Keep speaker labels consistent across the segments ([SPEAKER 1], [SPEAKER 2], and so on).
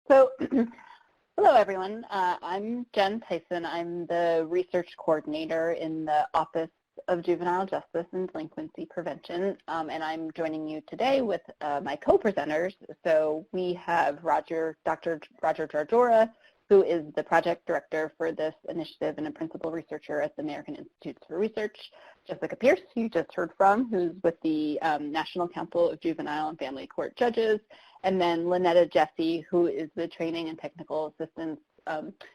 [SPEAKER 1] So, hello everyone. I'm Jen Tyson. I'm the research coordinator in the Office of Juvenile Justice and Delinquency Prevention, and I'm joining you today with my co-presenters. So we have Dr. Roger Jarjora, who is the project director for this initiative and a principal researcher at the American Institutes for Research. Jessica Pierce, who you just heard from, who's with the National Council of Juvenile and Family Court Judges, and then Lynetta Jesse, who is the training and technical assistance.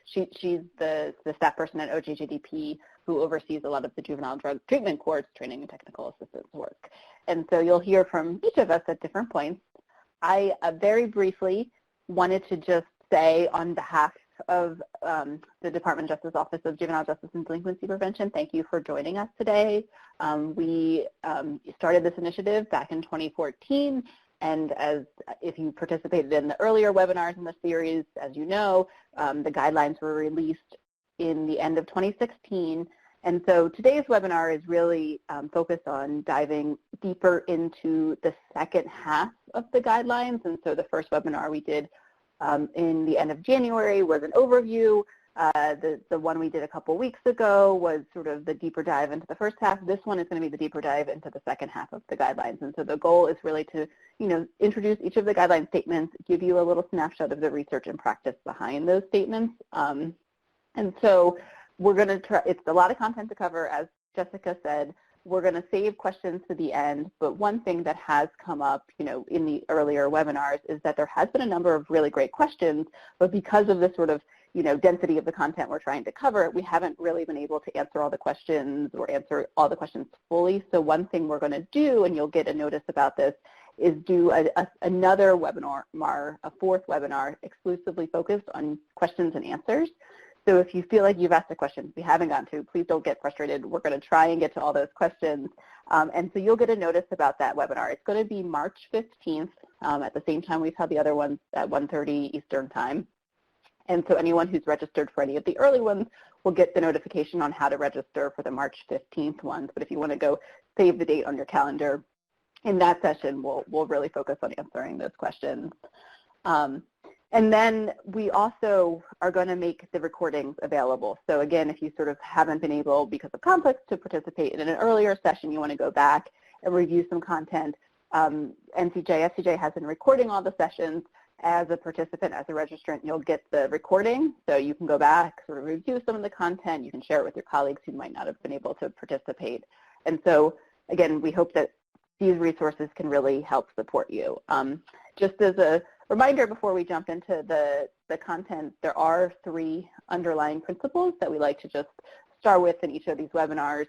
[SPEAKER 1] She's the staff person at OJDTC who oversees a lot of the Juvenile Drug Treatment Court's training and technical assistance work. And so you'll hear from each of us at different points. I very briefly wanted to just say on behalf of the Department of Justice Office of Juvenile Justice and Delinquency Prevention, thank you for joining us today. We started this initiative back in 2014, and if you participated in the earlier webinars in the series, as you know, the guidelines were released in the end of 2016. And so today's webinar is really focused on diving deeper into the second half of the guidelines. And so the first webinar we did in the end of January was an overview. The one we did a couple weeks ago was sort of the deeper dive into the first half. This one is going to be the deeper dive into the second half of the guidelines. And so the goal is really to, introduce each of the guideline statements, give you a little snapshot of the research and practice behind those statements. And so we're going to try, it's a lot of content to cover, as Jessica said. We're going to save questions to the end, but one thing that has come up, in the earlier webinars is that there has been a number of really great questions, but because of the sort of, density of the content we're trying to cover, we haven't really been able to answer all the questions or answer all the questions fully. So one thing we're going to do, and you'll get a notice about this, is do another webinar, a fourth webinar, exclusively focused on questions and answers. So if you feel like you've asked a question we haven't gotten to, please don't get frustrated. We're going to try and get to all those questions. And so you'll get a notice about that webinar. It's going to be March 15th at the same time we've had the other ones at 1:30 Eastern Time. And so anyone who's registered for any of the early ones will get the notification on how to register for the March 15th ones. But if you want to go save the date on your calendar, in that session, we'll really focus on answering those questions. And then we also are going to make the recordings available. So again, if you sort of haven't been able, because of conflicts, to participate in an earlier session, you want to go back and review some content. SCJ has been recording all the sessions. As a participant, as a registrant, you'll get the recording. So you can go back, sort of review some of the content. You can share it with your colleagues who might not have been able to participate. And so again, we hope that these resources can really help support you. Just as a reminder before we jump into the content, there are 3 underlying principles that we like to just start with in each of these webinars.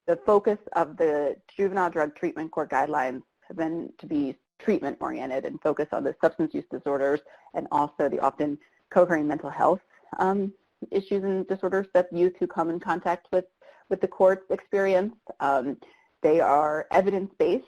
[SPEAKER 1] The focus of the Juvenile Drug Treatment Court guidelines have been to be treatment-oriented and focus on the substance use disorders and also the often co-occurring mental health issues and disorders that youth who come in contact with the courts experience. They are evidence-based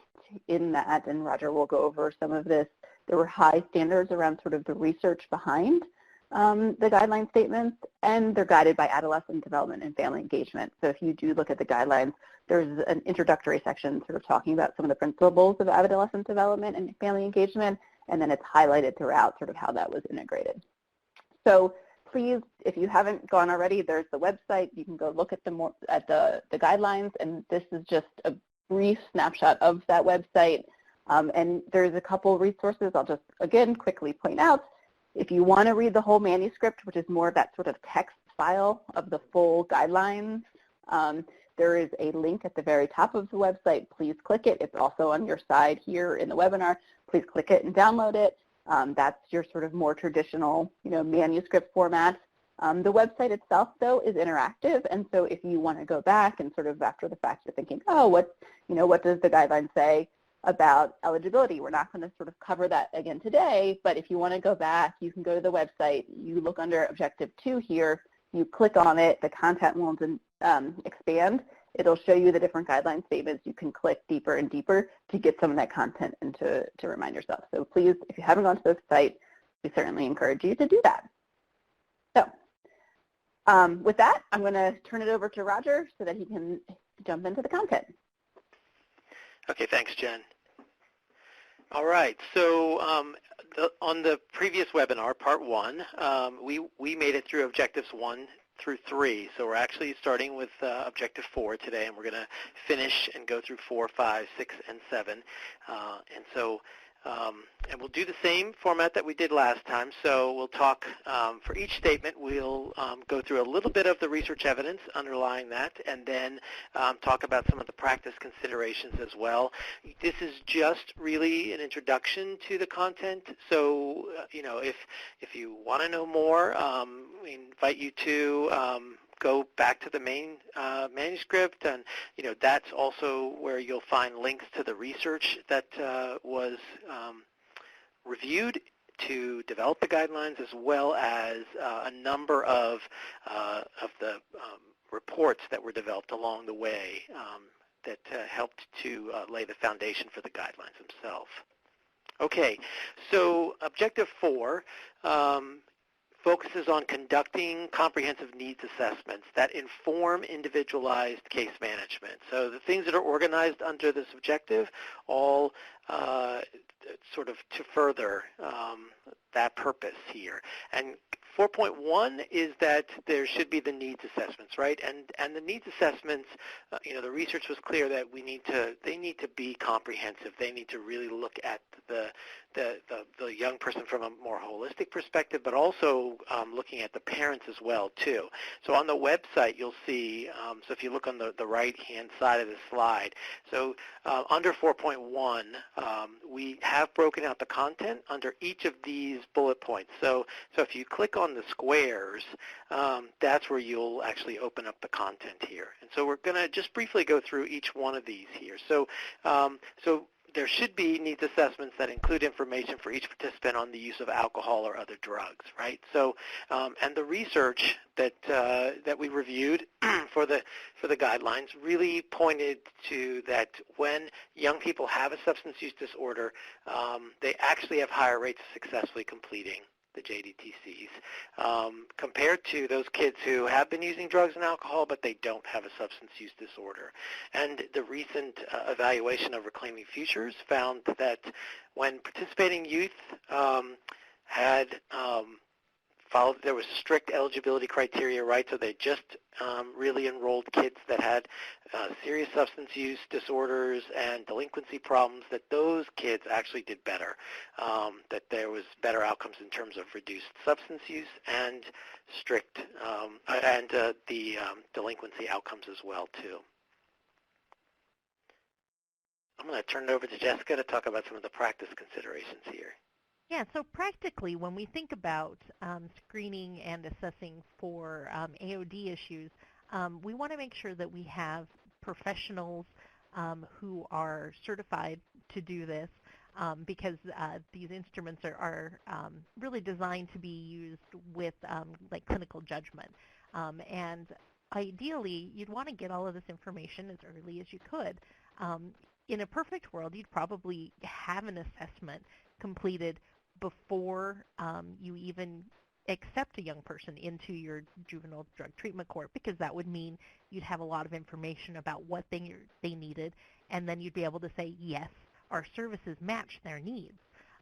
[SPEAKER 1] in that, and Roger will go over some of this. There were high standards around sort of the research behind the guideline statements, and they're guided by adolescent development and family engagement. So if you do look at the guidelines, there's an introductory section sort of talking about some of the principles of adolescent development and family engagement, and then it's highlighted throughout sort of how that was integrated. So please, if you haven't gone already, there's the website. You can go look at the guidelines, and this is just a brief snapshot of that website. And there's a couple resources I'll just, again, quickly point out. If you want to read the whole manuscript, which is more of that sort of text file of the full guidelines, there is a link at the very top of the website. Please click it. It's also on your side here in the webinar. Please click it and download it. That's your sort of more traditional, manuscript format. The website itself, though, is interactive, and so if you want to go back and sort of after the fact you're thinking, oh, what does the guideline say about eligibility? We're not going to sort of cover that again today, but if you want to go back, you can go to the website. You look under Objective 2 here. You click on it. The content will expand. It'll show you the different guideline statements. You can click deeper and deeper to get some of that content and to remind yourself. So please, if you haven't gone to the site, we certainly encourage you to do that. So with that, I'm going to turn it over to Roger so that he can jump into the content.
[SPEAKER 2] Okay, thanks, Jen. All right, so on the previous webinar, part 1, we made it through objectives 1 through 3. So we're actually starting with objective 4 today, and we're going to finish and go through 4, 5, 6, and 7. And we'll do the same format that we did last time. So we'll talk, for each statement, we'll go through a little bit of the research evidence underlying that, and then talk about some of the practice considerations as well. This is just really an introduction to the content. So, if you want to know more, we invite you to go back to the main manuscript, and that's also where you'll find links to the research that was reviewed to develop the guidelines, as well as a number of the reports that were developed along the way that helped to lay the foundation for the guidelines themselves. Okay, so objective 4 focuses on conducting comprehensive needs assessments that inform individualized case management. So the things that are organized under this objective all sort of to further that purpose here. And 4.1 is that there should be the needs assessments, right? And the needs assessments, the research was clear that they need to be comprehensive. They need to really look at the young person from a more holistic perspective, but also looking at the parents as well too. So on the website you'll see, so if you look on the right-hand side of the slide, so under 4.1 we have broken out the content under each of these bullet points. So if you click on the squares, that's where you'll actually open up the content here. And so we're going to just briefly go through each one of these here. So there should be needs assessments that include information for each participant on the use of alcohol or other drugs, right? So, and the research that we reviewed for the guidelines really pointed to that when young people have a substance use disorder, they actually have higher rates of successfully completing the JDTCs, compared to those kids who have been using drugs and alcohol, but they don't have a substance use disorder. And the recent evaluation of Reclaiming Futures found that when participating youth had followed, there was strict eligibility criteria, right? So they just really enrolled kids that had serious substance use disorders and delinquency problems, that those kids actually did better, that there was better outcomes in terms of reduced substance use and strict the delinquency outcomes as well too. I'm going to turn it over to Jessica to talk about some of the practice considerations here.
[SPEAKER 3] Yeah, so practically, when we think about screening and assessing for AOD issues, we want to make sure that we have professionals who are certified to do this, because these instruments are really designed to be used with like clinical judgment. And ideally, you'd want to get all of this information as early as you could. In a perfect world, you'd probably have an assessment completed before you even accept a young person into your Juvenile Drug Treatment Court, because that would mean you'd have a lot of information about what they needed, and then you'd be able to say, yes, our services match their needs.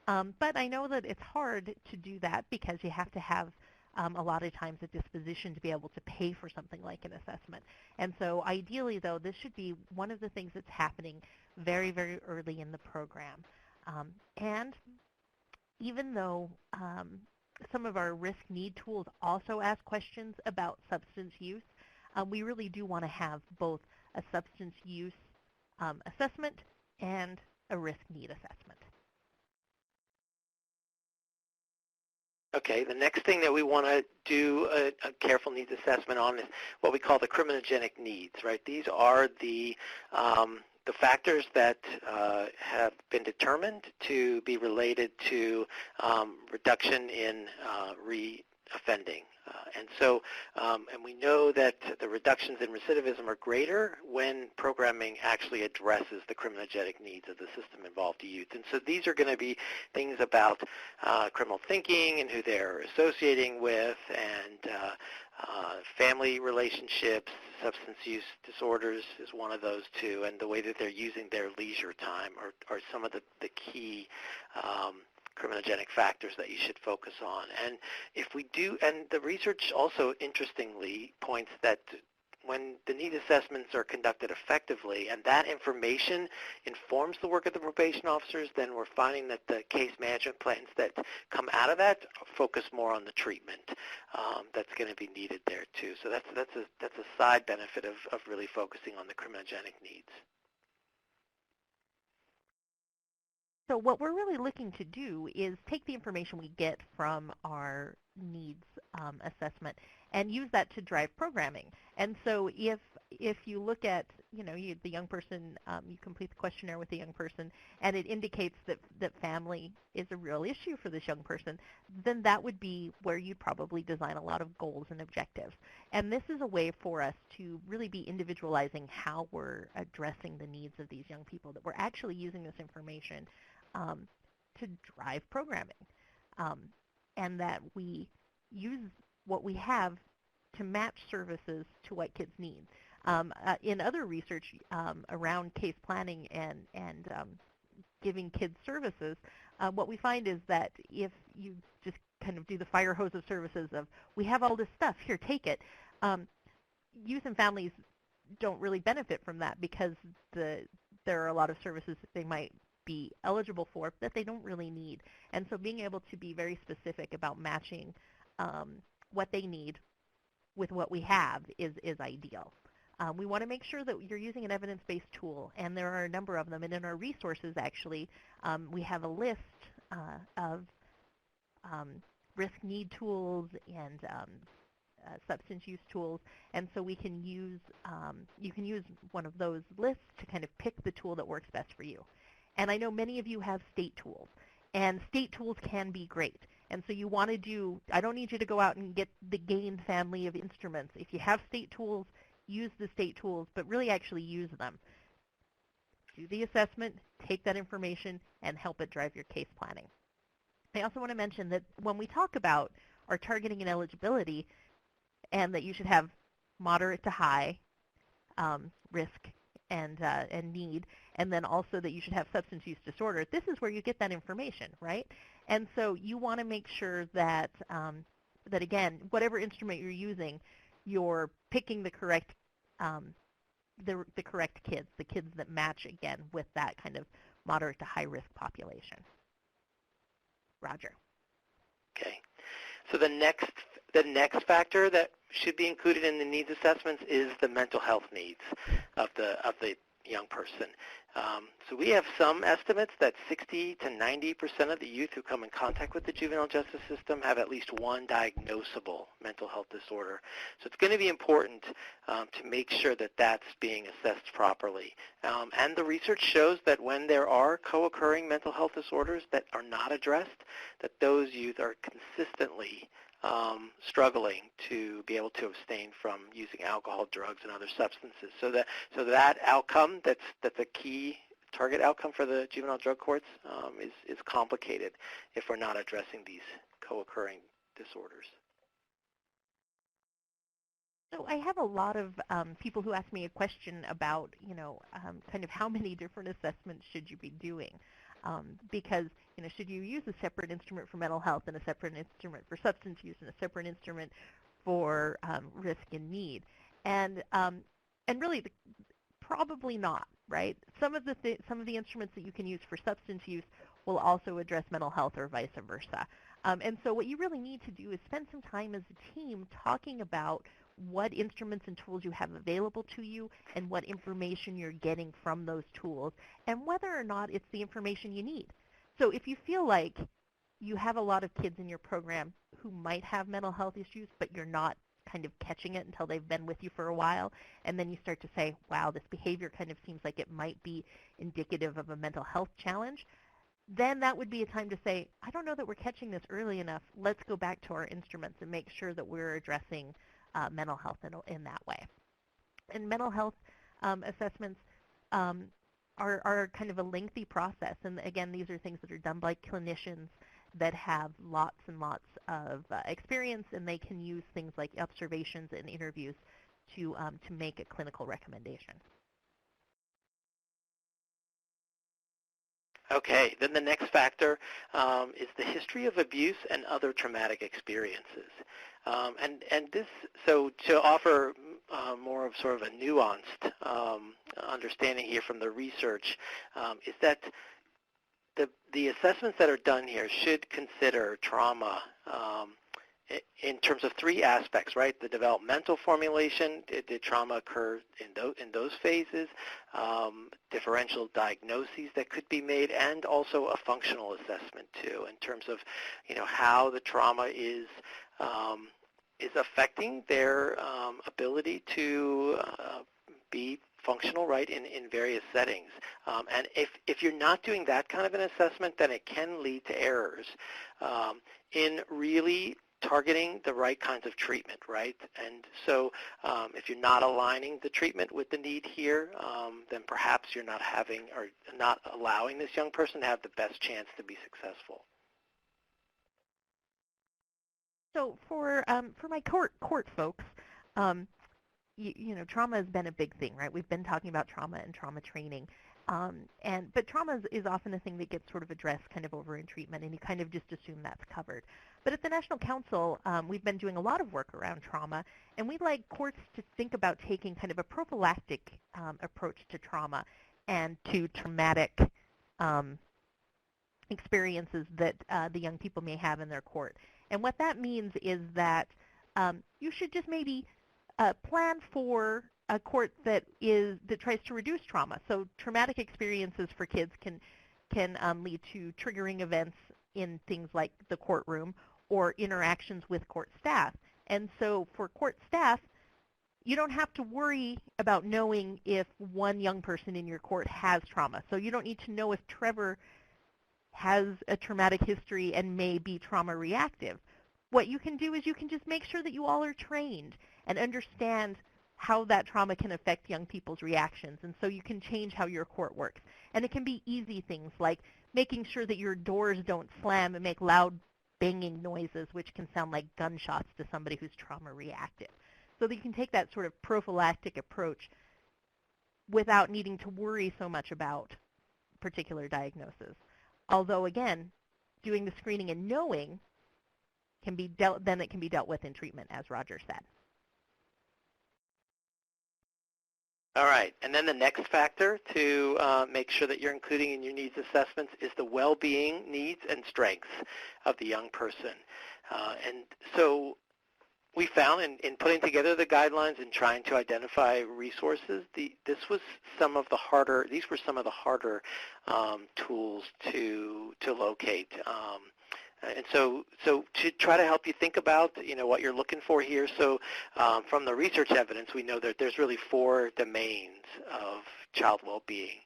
[SPEAKER 3] But I know that it's hard to do that because you have to have a lot of times a disposition to be able to pay for something like an assessment. And so ideally, though, this should be one of the things that's happening very, very early in the program. And even though some of our risk need tools also ask questions about substance use, we really do want to have both a substance use assessment and a risk need assessment.
[SPEAKER 2] Okay, the next thing that we want to do a careful needs assessment on is what we call the criminogenic needs, right? These are the factors that have been determined to be related to reduction in reoffending. And we know that the reductions in recidivism are greater when programming actually addresses the criminogenic needs of the system-involved youth. And so these are going to be things about criminal thinking and who they're associating with, and family relationships. Substance use disorders is one of those too, and the way that they're using their leisure time are some of the key criminogenic factors that you should focus on. And if we do, and the research also interestingly points that when the need assessments are conducted effectively and that information informs the work of the probation officers, then we're finding that the case management plans that come out of that focus more on the treatment that's going to be needed there too. So that's a side benefit of really focusing on the criminogenic needs.
[SPEAKER 3] So what we're really looking to do is take the information we get from our needs assessment and use that to drive programming. And so if you look at, the young person, you complete the questionnaire with the young person, and it indicates that family is a real issue for this young person, then that would be where you'd probably design a lot of goals and objectives. And this is a way for us to really be individualizing how we're addressing the needs of these young people, that we're actually using this information to drive programming, and that we use what we have to match services to what kids need. In other research around case planning and giving kids services, what we find is that if you just kind of do the fire hose of services of, we have all this stuff, here, take it, youth and families don't really benefit from that because there are a lot of services that they might be eligible for that they don't really need. And so being able to be very specific about matching what they need with what we have is ideal. We want to make sure that you're using an evidence-based tool, and there are a number of them. And in our resources, actually, we have a list of risk need tools and substance use tools, and so we can use you can use one of those lists to kind of pick the tool that works best for you. And I know many of you have state tools, and state tools can be great. And so you want to do, I don't need you to go out and get the GAIN family of instruments. If you have state tools, use the state tools, but really actually use them. Do the assessment, take that information, and help it drive your case planning. I also want to mention that when we talk about our targeting and eligibility, and that you should have moderate to high risk and need, and then also that you should have substance use disorder, this is where you get that information, right? And so you want to make sure that, that again, whatever instrument you're using, you're picking the correct the correct kids, the kids that match, again, with that kind of moderate to high risk population. Roger.
[SPEAKER 2] Okay. So the next factor that should be included in the needs assessments is the mental health needs of the young person. So we have some estimates that 60 to 90% of the youth who come in contact with the juvenile justice system have at least one diagnosable mental health disorder. So it's going to be important to make sure that that's being assessed properly. And the research shows that when there are co-occurring mental health disorders that are not addressed, that those youth are consistently struggling to be able to abstain from using alcohol, drugs, and other substances. So that outcome, that's a key target outcome for the juvenile drug courts, is complicated if we're not addressing these co-occurring disorders.
[SPEAKER 3] So I have a lot of people who ask me a question about, kind of how many different assessments should you be doing? Because, should you use a separate instrument for mental health and a separate instrument for substance use and a separate instrument for risk and need? And really, probably not, right? Some of the instruments that you can use for substance use will also address mental health or vice versa. And so what you really need to do is spend some time as a team talking about what instruments and tools you have available to you and what information you're getting from those tools and whether or not it's the information you need. So if you feel like you have a lot of kids in your program who might have mental health issues, but you're not kind of catching it until they've been with you for a while, and then you start to say, wow, this behavior kind of seems like it might be indicative of a mental health challenge, then that would be a time to say, I don't know that we're catching this early enough. Let's go back to our instruments and make sure that we're addressing mental health in that way. And mental health assessments are kind of a lengthy process. And again, these are things that are done by clinicians that have lots and lots of experience, and they can use things like observations and interviews to make a clinical recommendation.
[SPEAKER 2] Okay, then the next factor is the history of abuse and other traumatic experiences. And this, so to offer more of sort of a nuanced understanding here from the research, is that the assessments that are done here should consider trauma in terms of three aspects, right? The developmental formulation, did trauma occur in those phases, differential diagnoses that could be made, and also a functional assessment too, in terms of, how the trauma is affecting their ability to be functional, right, in various settings. And if you're not doing that kind of an assessment, then it can lead to errors in really targeting the right kinds of treatment, right? And so if you're not aligning the treatment with the need here, then perhaps you're not having or not allowing this young person to have the best chance to be successful.
[SPEAKER 3] So for my court folks, trauma has been a big thing, right? We've been talking about trauma and trauma training. But trauma is often a thing that gets sort of addressed kind of over in treatment, and you kind of just assume that's covered. But at the National Council, we've been doing a lot of work around trauma, and we'd like courts to think about taking kind of a prophylactic approach to trauma and to traumatic experiences that the young people may have in their court. And what that means is that you should just maybe plan for a court that tries to reduce trauma. So traumatic experiences for kids can lead to triggering events in things like the courtroom or interactions with court staff. And so for court staff, you don't have to worry about knowing if one young person in your court has trauma. So you don't need to know if Trevor has a traumatic history and may be trauma reactive. What you can do is you can just make sure that you all are trained and understand how that trauma can affect young people's reactions. And so you can change how your court works. And it can be easy things like making sure that your doors don't slam and make loud banging noises, which can sound like gunshots to somebody who's trauma reactive. So that you can take that sort of prophylactic approach without needing to worry so much about particular diagnosis. Although, again, doing the screening and knowing can be dealt with in treatment, as Roger said.
[SPEAKER 2] All right, and then the next factor to make sure that you're including in your needs assessments is the well-being, needs, and strengths of the young person. And so we found in putting together the guidelines and trying to identify resources, these were some of the harder tools to locate. And so to try to help you think about, what you're looking for here, so from the research evidence, we know that there's really 4 domains of child well-being.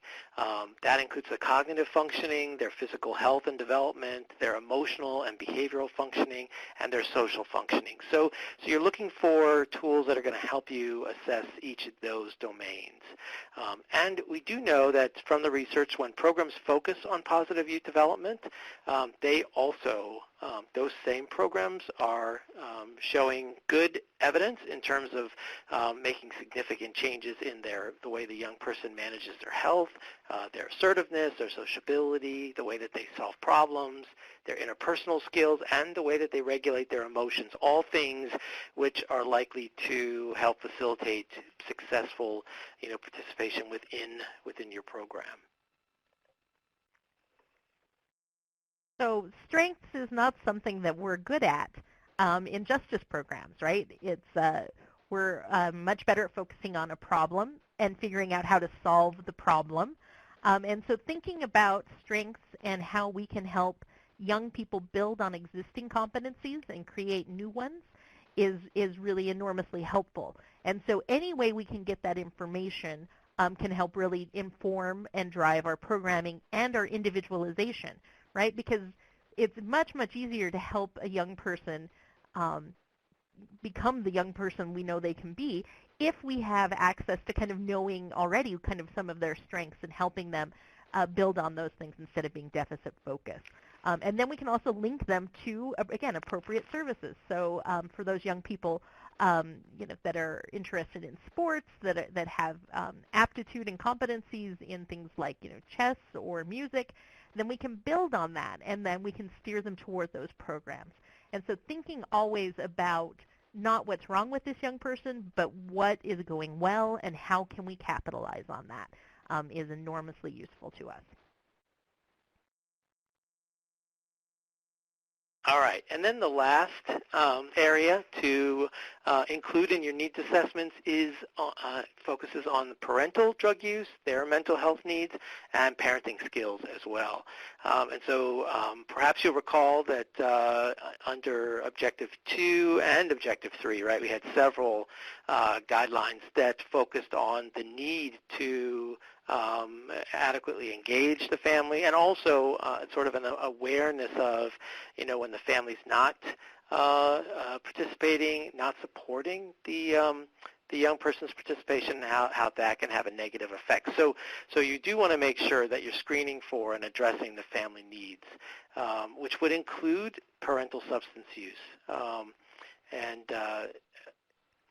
[SPEAKER 2] That includes the cognitive functioning, their physical health and development, their emotional and behavioral functioning, and their social functioning. So you're looking for tools that are going to help you assess each of those domains. And we do know that from the research, when programs focus on positive youth development, they also, those same programs are showing good evidence in terms of making significant changes in the way the young person manages their health, their assertiveness, their sociability, the way that they solve problems, their interpersonal skills, and the way that they regulate their emotions, all things which are likely to help facilitate successful participation within your program.
[SPEAKER 3] So strengths is not something that we're good at in justice programs, right? We're much better at focusing on a problem and figuring out how to solve the problem. And so thinking about strengths and how we can help young people build on existing competencies and create new ones is really enormously helpful. And so any way we can get that information can help really inform and drive our programming and our individualization, right? Because it's much, much easier to help a young person become the young person we know they can be if we have access to kind of knowing already kind of some of their strengths and helping them build on those things instead of being deficit focused. And then we can also link them to, again, appropriate services. So for those young people that are interested in sports, that have aptitude and competencies in things like chess or music, then we can build on that, and then we can steer them toward those programs. And so thinking always about not what's wrong with this young person, but what is going well and how can we capitalize on that is enormously useful to us.
[SPEAKER 2] All right, and then the last area to include in your needs assessments is focuses on parental drug use, their mental health needs, and parenting skills as well. And so perhaps you'll recall that under Objective 2 and Objective 3, right, we had several guidelines that focused on the need to adequately engage the family, and also sort of an awareness of, when the family's not participating, not supporting the young person's participation, how that can have a negative effect. So you do want to make sure that you're screening for and addressing the family needs, which would include parental substance use. And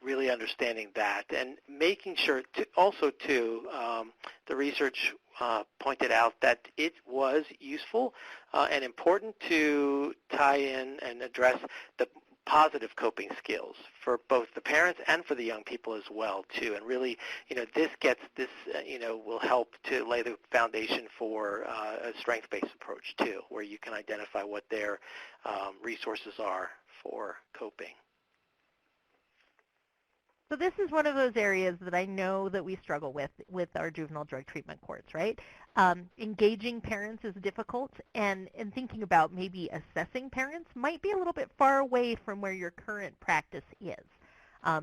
[SPEAKER 2] really understanding that, and making sure the research pointed out that it was useful and important to tie in and address the positive coping skills for both the parents and for the young people as well too. And really, this will help to lay the foundation for a strength-based approach too, where you can identify what their resources are for coping.
[SPEAKER 3] So this is one of those areas that I know that we struggle with our juvenile drug treatment courts, right? Engaging parents is difficult, and thinking about maybe assessing parents might be a little bit far away from where your current practice is.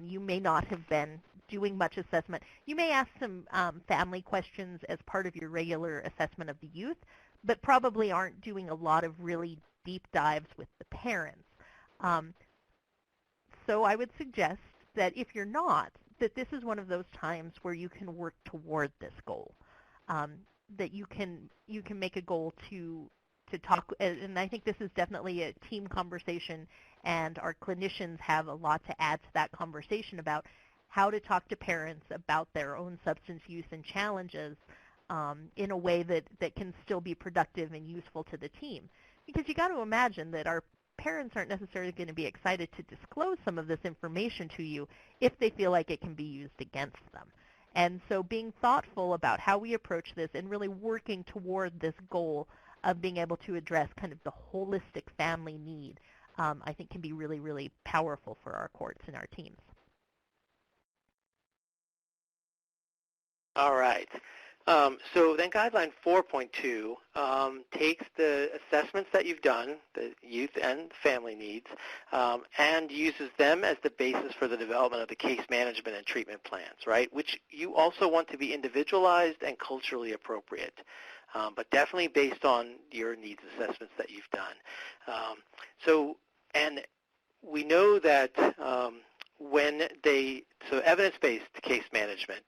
[SPEAKER 3] You may not have been doing much assessment. You may ask some family questions as part of your regular assessment of the youth, but probably aren't doing a lot of really deep dives with the parents. So I would suggest that if you're not, that this is one of those times where you can work toward this goal, that you can make a goal to talk, and I think this is definitely a team conversation, and our clinicians have a lot to add to that conversation about how to talk to parents about their own substance use and challenges in a way that can still be productive and useful to the team. Because you got to imagine that our parents aren't necessarily going to be excited to disclose some of this information to you if they feel like it can be used against them. And so being thoughtful about how we approach this and really working toward this goal of being able to address kind of the holistic family need, I think can be really, really powerful for our courts and our teams.
[SPEAKER 2] All right. So then Guideline 4.2 takes the assessments that you've done, the youth and family needs, and uses them as the basis for the development of the case management and treatment plans, right, which you also want to be individualized and culturally appropriate, but definitely based on your needs assessments that you've done. And we know that so evidence-based case management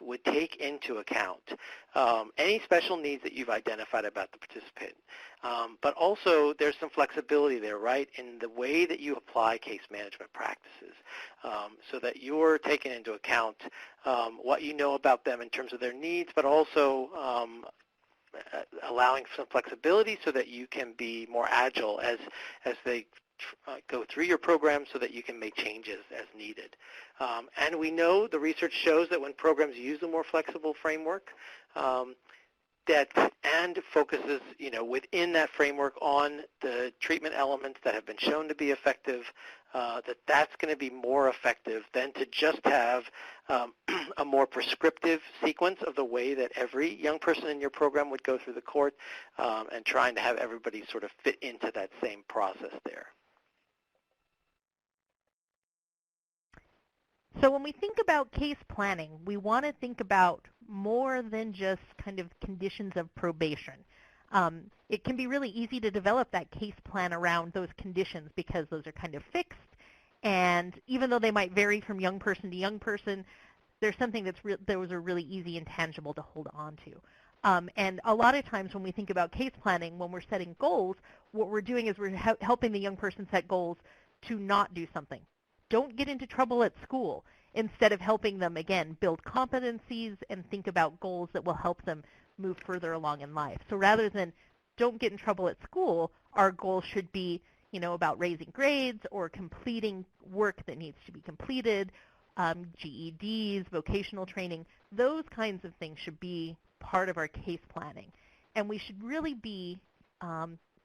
[SPEAKER 2] would take into account any special needs that you've identified about the participant. But also there's some flexibility there, right, in the way that you apply case management practices, so that you're taking into account what you know about them in terms of their needs, but also allowing some flexibility so that you can be more agile as they go through your program, so that you can make changes as needed. And we know the research shows that when programs use a more flexible framework, and focuses, within that framework on the treatment elements that have been shown to be effective, that's going to be more effective than to just have a more prescriptive sequence of the way that every young person in your program would go through the court, and trying to have everybody sort of fit into that same process there.
[SPEAKER 3] So when we think about case planning, we want to think about more than just kind of conditions of probation. It can be really easy to develop that case plan around those conditions because those are kind of fixed, and even though they might vary from young person to young person, there's something those are really easy and tangible to hold on to. And a lot of times when we think about case planning, when we're setting goals, what we're doing is we're helping the young person set goals to not do something. Don't get into trouble at school, instead of helping them, again, build competencies and think about goals that will help them move further along in life. So rather than don't get in trouble at school, our goal should be, about raising grades or completing work that needs to be completed, GEDs, vocational training. Those kinds of things should be part of our case planning. And we should really be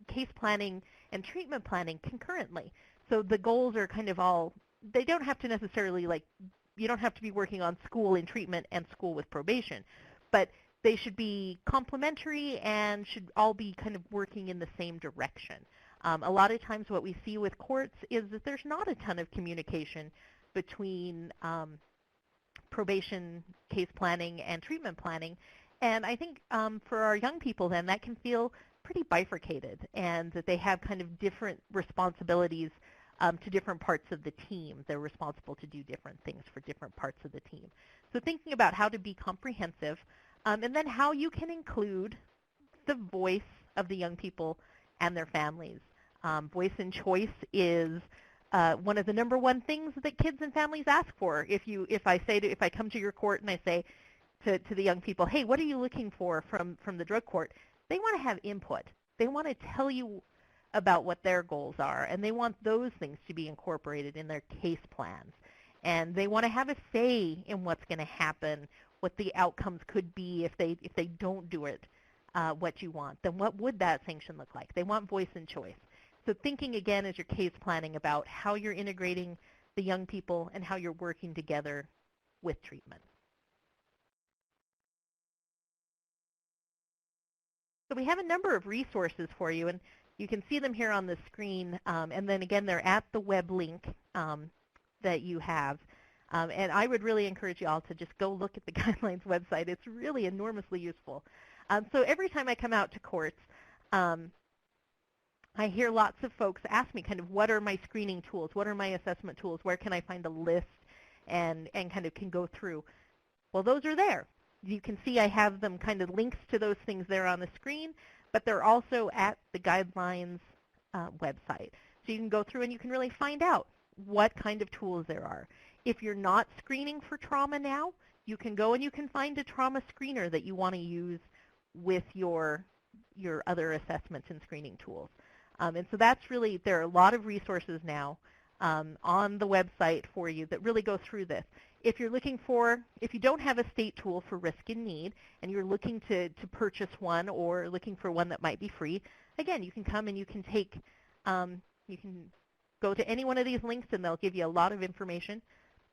[SPEAKER 3] case planning and treatment planning concurrently. So the goals are kind of all, they don't have to necessarily, you don't have to be working on school in treatment and school with probation, but they should be complementary and should all be kind of working in the same direction. A lot of times what we see with courts is that there's not a ton of communication between probation, case planning, and treatment planning. And I think for our young people then that can feel pretty bifurcated, and that they have kind of different responsibilities to different parts of the team. They're responsible to do different things for different parts of the team. So thinking about how to be comprehensive, and then how you can include the voice of the young people and their families. Voice and choice is one of the number one things that kids and families ask for. If I come to your court and I say to the young people, hey, what are you looking for from the drug court? They want to have input. They want to tell you about what their goals are, and they want those things to be incorporated in their case plans. And they want to have a say in what's going to happen, what the outcomes could be if they don't do it what you want. Then what would that sanction look like? They want voice and choice. So thinking again as you're case planning about how you're integrating the young people and how you're working together with treatment. So we have a number of resources for you, and you can see them here on the screen, and then again they're at the web link that you have. And I would really encourage you all to just go look at the Guidelines website. It's really enormously useful. So every time I come out to courts, I hear lots of folks ask me kind of what are my screening tools, what are my assessment tools, where can I find a list and kind of can go through. Well, those are there. You can see I have them kind of links to those things there on the screen, but they're also at the Guidelines website. So you can go through and you can really find out what kind of tools there are. If you're not screening for trauma now, you can go and you can find a trauma screener that you want to use with your other assessments and screening tools. And so that's really, there are a lot of resources now on the website for you that really go through this. If you're looking for, if you don't have a state tool for risk and need, and you're looking to purchase one or looking for one that might be free, again, you can come and you can take, you can go to any one of these links and they'll give you a lot of information,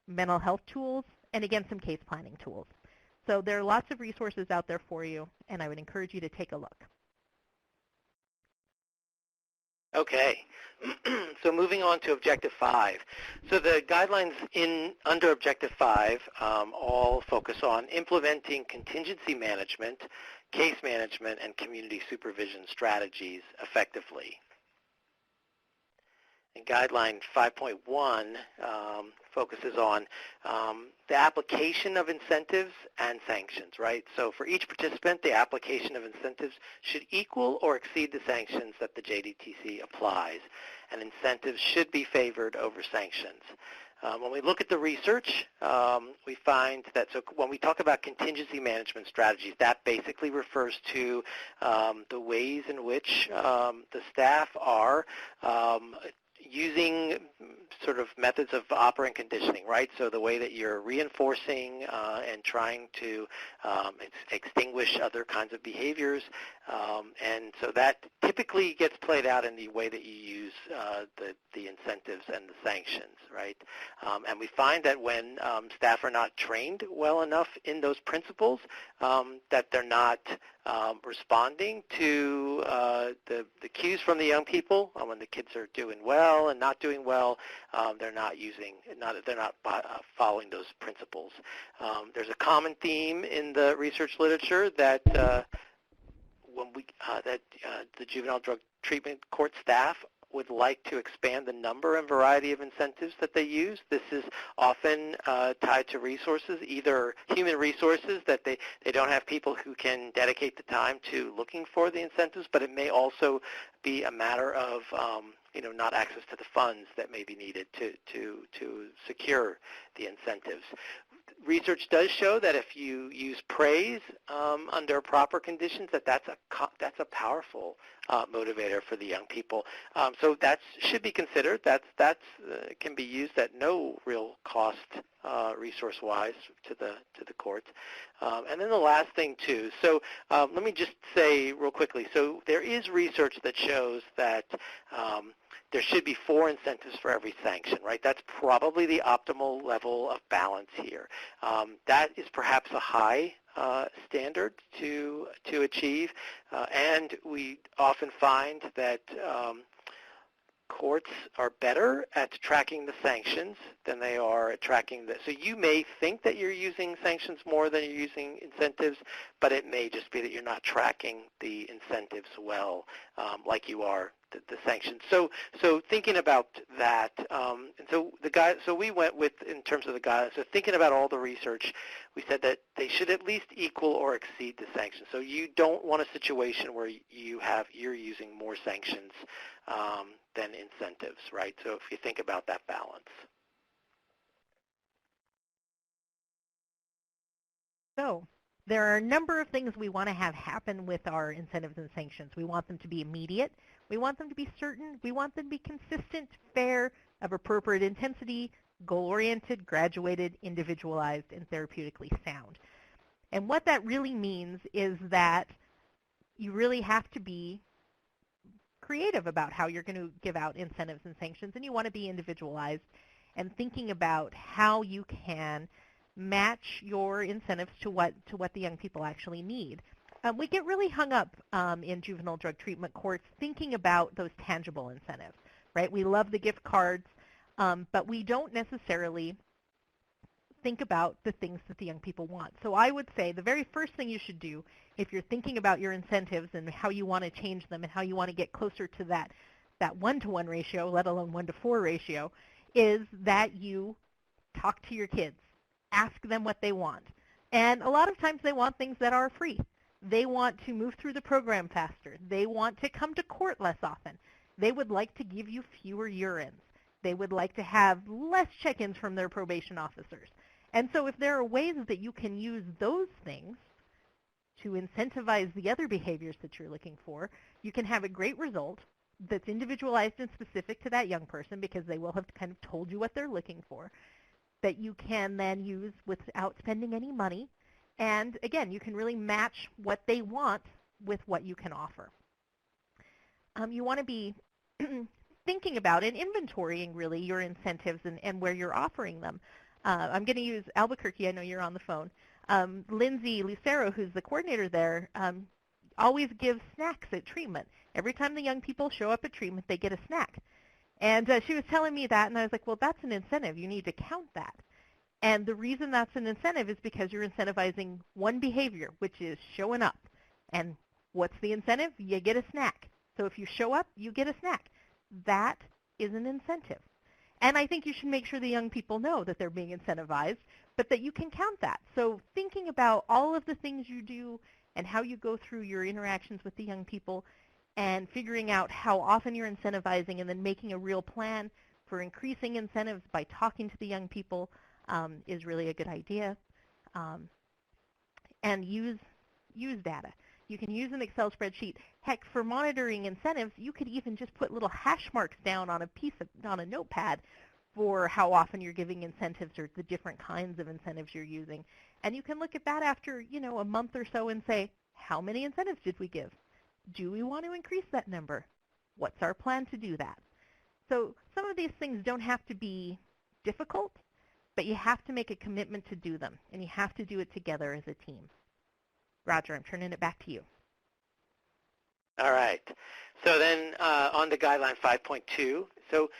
[SPEAKER 3] mental health tools, and again, some case planning tools. So there are lots of resources out there for you, and I would encourage you to take a look.
[SPEAKER 2] Okay, so moving on to Objective 5. So the guidelines under Objective 5 all focus on implementing contingency management, case management, and community supervision strategies effectively. And Guideline 5.1 focuses on the application of incentives and sanctions, right? So for each participant, the application of incentives should equal or exceed the sanctions that the JDTC applies, and incentives should be favored over sanctions. When we look at the research, we find that so when we talk about contingency management strategies, that basically refers to the ways in which the staff are using sort of methods of operant conditioning, right? So the way that you're reinforcing and trying to extinguish other kinds of behaviors. And so that typically gets played out in the way that you use the incentives and the sanctions, right? And we find that when staff are not trained well enough in those principles, that they're not responding to the cues from the young people when the kids are doing well and not doing well. They're not following those principles. There's a common theme in the research literature that the Juvenile Drug Treatment Court staff would like to expand the number and variety of incentives that they use. This is often tied to resources, either human resources, that they don't have people who can dedicate the time to looking for the incentives, but it may also be a matter of not access to the funds that may be needed to secure the incentives. research does show that if you use praise under proper conditions, that's a powerful motivator for the young people. So that should be considered. That can be used at no real cost, resource-wise, to the courts. And then the last thing too. So let me just say real quickly. So there is research that shows that there should be 4 incentives for every sanction, right? That's probably the optimal level of balance here. That is perhaps a high standard to achieve, and we often find that courts are better at tracking the sanctions than they are at tracking the, so you may think that you're using sanctions more than you're using incentives, but it may just be that you're not tracking the incentives well, like you are the sanctions. So thinking about that, and so we went with, in terms of the guidelines, so thinking about all the research, we said that they should at least equal or exceed the sanctions. So you don't want a situation where you're using more sanctions than incentives, right? So if you think about that balance.
[SPEAKER 3] So there are a number of things we want to have happen with our incentives and sanctions. We want them to be immediate. We want them to be certain. We want them to be consistent, fair, of appropriate intensity, goal-oriented, graduated, individualized, and therapeutically sound. And what that really means is that you really have to be creative about how you're going to give out incentives and sanctions, and you want to be individualized and thinking about how you can match your incentives to what the young people actually need. We get really hung up in juvenile drug treatment courts thinking about those tangible incentives, right? We love the gift cards, but we don't necessarily think about the things that the young people want. So I would say the very first thing you should do if you're thinking about your incentives and how you want to change them and how you want to get closer to that 1-to-1 ratio, let alone 1-to-4 ratio, is that you talk to your kids. Ask them what they want. And a lot of times they want things that are free. They want to move through the program faster. They want to come to court less often. They would like to give you fewer urines. They would like to have less check-ins from their probation officers. And so if there are ways that you can use those things to incentivize the other behaviors that you're looking for, you can have a great result that's individualized and specific to that young person because they will have kind of told you what they're looking for, that you can then use without spending any money. And again, you can really match what they want with what you can offer. You want to be thinking about and inventorying really your incentives and where you're offering them. I'm going to use Albuquerque. I know you're on the phone. Lindsay Lucero, who's the coordinator there, always gives snacks at treatment. Every time the young people show up at treatment, they get a snack. And she was telling me that, and I was like, well, that's an incentive. You need to count that. And the reason that's an incentive is because you're incentivizing one behavior, which is showing up. And what's the incentive? You get a snack. So if you show up, you get a snack. That is an incentive. And I think you should make sure the young people know that they're being incentivized, but that you can count that. So thinking about all of the things you do and how you go through your interactions with the young people and figuring out how often you're incentivizing and then making a real plan for increasing incentives by talking to the young people is really a good idea. And use data. You can use an Excel spreadsheet. Heck, for monitoring incentives, you could even just put little hash marks down on a notepad for how often you're giving incentives or the different kinds of incentives you're using. And you can look at that after, a month or so and say, how many incentives did we give? Do we want to increase that number? What's our plan to do that? So some of these things don't have to be difficult, but you have to make a commitment to do them, and you have to do it together as a team. Roger, I'm turning it back to you.
[SPEAKER 2] All right. So then on to Guideline 5.2. So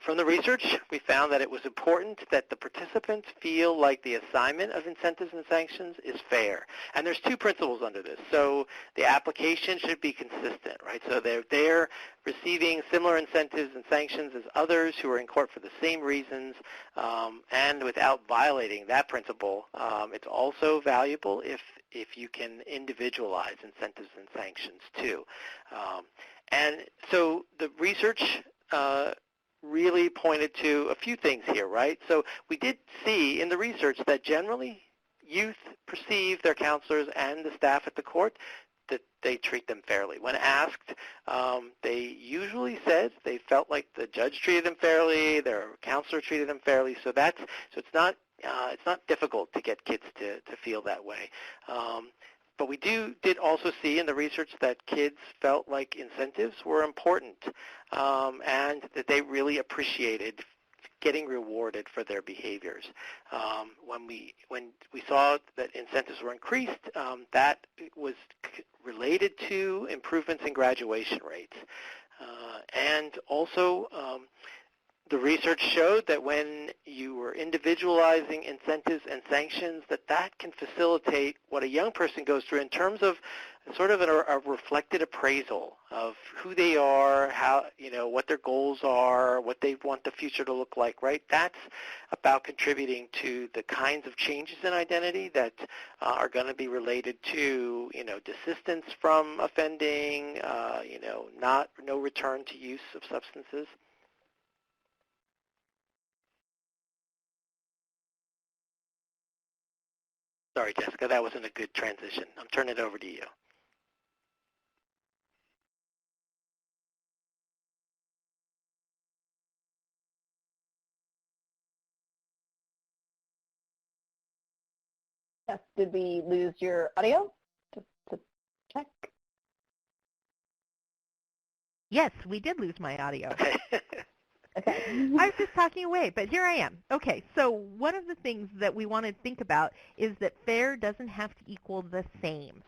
[SPEAKER 2] from the research, we found that it was important that the participants feel like the assignment of incentives and sanctions is fair. And there's 2 principles under this. So the application should be consistent, right? So they're receiving similar incentives and sanctions as others who are in court for the same reasons, and without violating that principle. It's also valuable if you can individualize incentives and sanctions too. And so the research really pointed to a few things here, right? So we did see in the research that generally youth perceive their counselors and the staff at the court that they treat them fairly. When asked, they usually said they felt like the judge treated them fairly, their counselor treated them fairly. So it's not difficult to get kids to feel that way. But we did also see in the research that kids felt like incentives were important, and that they really appreciated getting rewarded for their behaviors. When we saw that incentives were increased, that was related to improvements in graduation rates. And also, the research showed that when you were individualizing incentives and sanctions, that can facilitate what a young person goes through in terms of sort of a reflected appraisal of who they are, how, what their goals are, what they want the future to look like, right? That's about contributing to the kinds of changes in identity that are going to be related to, desistance from offending, no return to use of substances. Sorry, Jessica, that wasn't a good transition. I'm turning it over to you.
[SPEAKER 1] Yes, did we lose your audio? Just to check.
[SPEAKER 3] Yes, we did lose my audio.
[SPEAKER 2] Okay.
[SPEAKER 1] Okay.
[SPEAKER 3] I was just talking away, but here I am. Okay, so one of the things that we want to think about is that fair doesn't have to equal the same.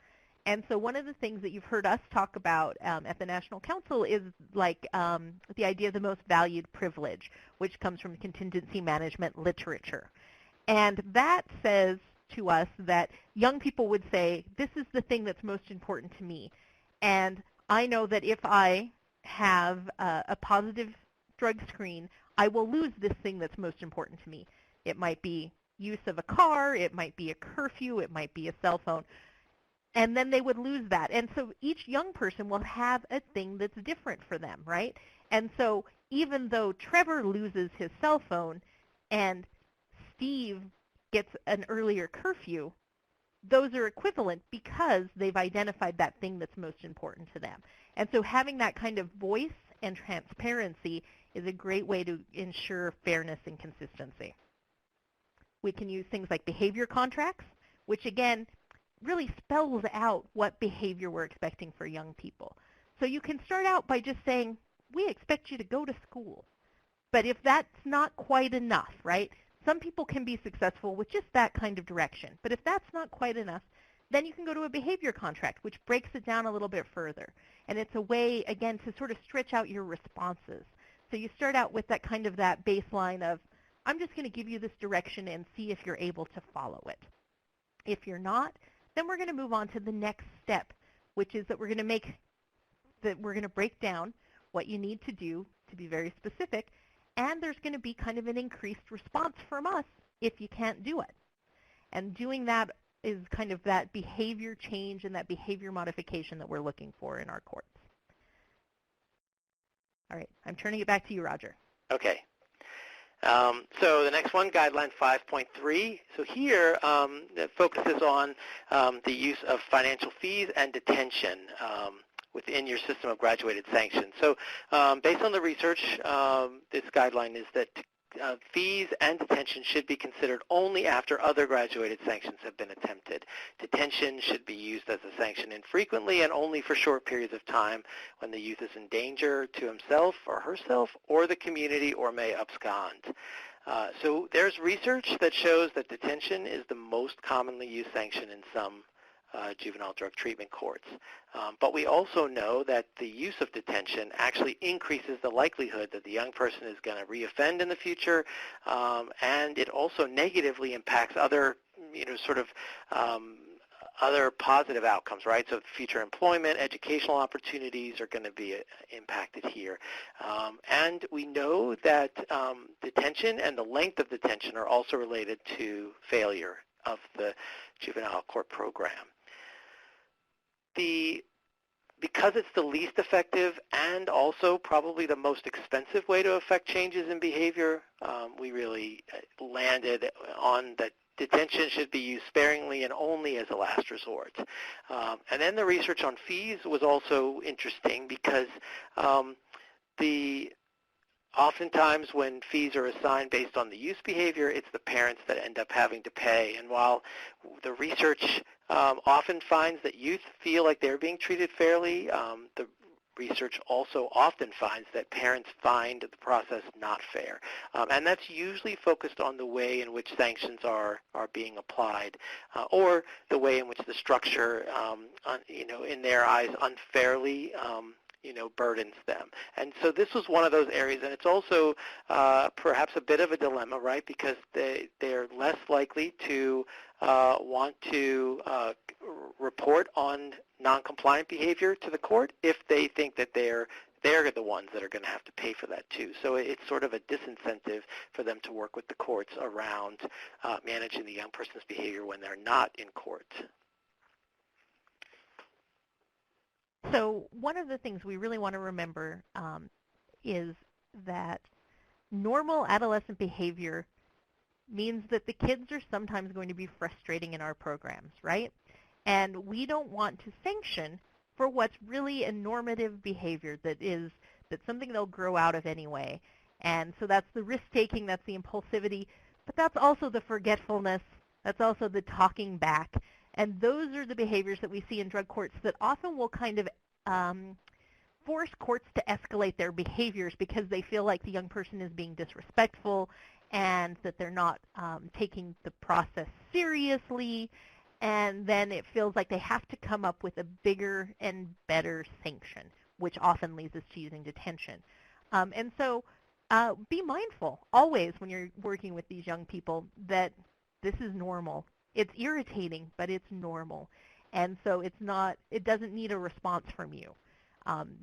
[SPEAKER 3] And so one of the things that you've heard us talk about at the National Council is like the idea of the most valued privilege, which comes from contingency management literature. And that says to us that young people would say, this is the thing that's most important to me. And I know that if I have a positive drug screen, I will lose this thing that's most important to me. It might be use of a car, it might be a curfew, it might be a cell phone, and then they would lose that. And so each young person will have a thing that's different for them, right? And so even though Trevor loses his cell phone and Steve gets an earlier curfew, those are equivalent because they've identified that thing that's most important to them. And so having that kind of voice and transparency is a great way to ensure fairness and consistency. We can use things like behavior contracts, which again really spells out what behavior we're expecting for young people. So you can start out by just saying, we expect you to go to school. But if that's not quite enough, right? Some people can be successful with just that kind of direction. But if that's not quite enough, then you can go to a behavior contract, which breaks it down a little bit further. And it's a way, again, to sort of stretch out your responses. So you start out with that kind of that baseline of, I'm just going to give you this direction and see if you're able to follow it. If you're not, then we're going to move on to the next step, which is that we're going to break down what you need to do to be very specific, and there's going to be kind of an increased response from us if you can't do it. And doing that is kind of that behavior change and that behavior modification that we're looking for in our courts. All right, I'm turning it back to you, Roger.
[SPEAKER 2] Okay. So the next one, Guideline 5.3. So here it focuses on the use of financial fees and detention within your system of graduated sanctions. So based on the research, this guideline is that fees and detention should be considered only after other graduated sanctions have been attempted. Detention should be used as a sanction infrequently and only for short periods of time when the youth is in danger to himself or herself or the community or may abscond. So there's research that shows that detention is the most commonly used sanction in some juvenile drug treatment courts. But we also know that the use of detention actually increases the likelihood that the young person is going to reoffend in the future, and it also negatively impacts other, other positive outcomes, right? So future employment, educational opportunities are going to be impacted here. And we know that detention and the length of detention are also related to failure of the juvenile court program. The because it's the least effective and also probably the most expensive way to affect changes in behavior, we really landed on that detention should be used sparingly and only as a last resort. And then the research on fees was also interesting because oftentimes when fees are assigned based on the use behavior, it's the parents that end up having to pay. And while the research often finds that youth feel like they're being treated fairly, the research also often finds that parents find the process not fair. And that's usually focused on the way in which sanctions are being applied, or the way in which the structure, in their eyes, unfairly burdens them. And so this was one of those areas, and it's also perhaps a bit of a dilemma, right, because they're less likely to want to report on non-compliant behavior to the court if they think that they're the ones that are going to have to pay for that too. So it's sort of a disincentive for them to work with the courts around managing the young person's behavior when they're not in court.
[SPEAKER 3] So one of the things we really want to remember is that normal adolescent behavior means that the kids are sometimes going to be frustrating in our programs, right? And we don't want to sanction for what's really a normative behavior that's something they'll grow out of anyway. And so that's the risk-taking, that's the impulsivity, but that's also the forgetfulness, that's also the talking back. And those are the behaviors that we see in drug courts that often will kind of force courts to escalate their behaviors because they feel like the young person is being disrespectful and that they're not taking the process seriously. And then it feels like they have to come up with a bigger and better sanction, which often leads us to using detention. And so be mindful always when you're working with these young people that this is normal. It's irritating, but it's normal. And so it doesn't need a response from you.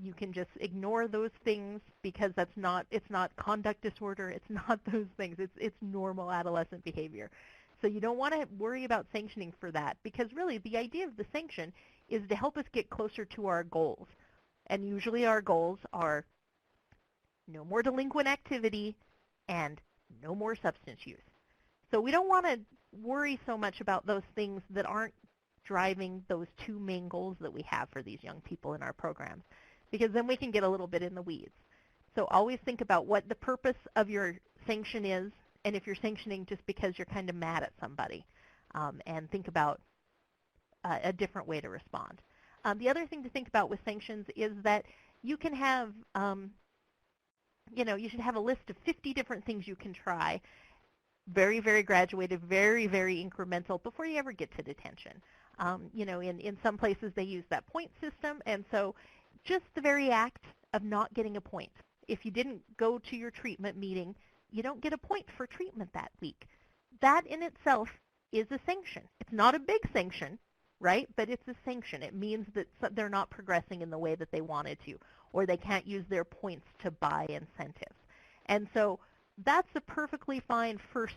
[SPEAKER 3] You can just ignore those things because it's not conduct disorder. It's not those things. It's normal adolescent behavior. So you don't want to worry about sanctioning for that because really the idea of the sanction is to help us get closer to our goals. And usually our goals are no more delinquent activity and no more substance use. So we don't want to worry so much about those things that aren't driving those two main goals that we have for these young people in our programs, because then we can get a little bit in the weeds. So always think about what the purpose of your sanction is, and if you're sanctioning just because you're kind of mad at somebody, and think about a different way to respond. The other thing to think about with sanctions is that you can have, you should have a list of 50 different things you can try, very, very graduated, very, very incremental before you ever get to detention. In some places they use that point system, and so just the very act of not getting a point. If you didn't go to your treatment meeting, you don't get a point for treatment that week. That in itself is a sanction. It's not a big sanction, right? But it's a sanction. It means that they're not progressing in the way that they wanted to, or they can't use their points to buy incentives. And so that's a perfectly fine first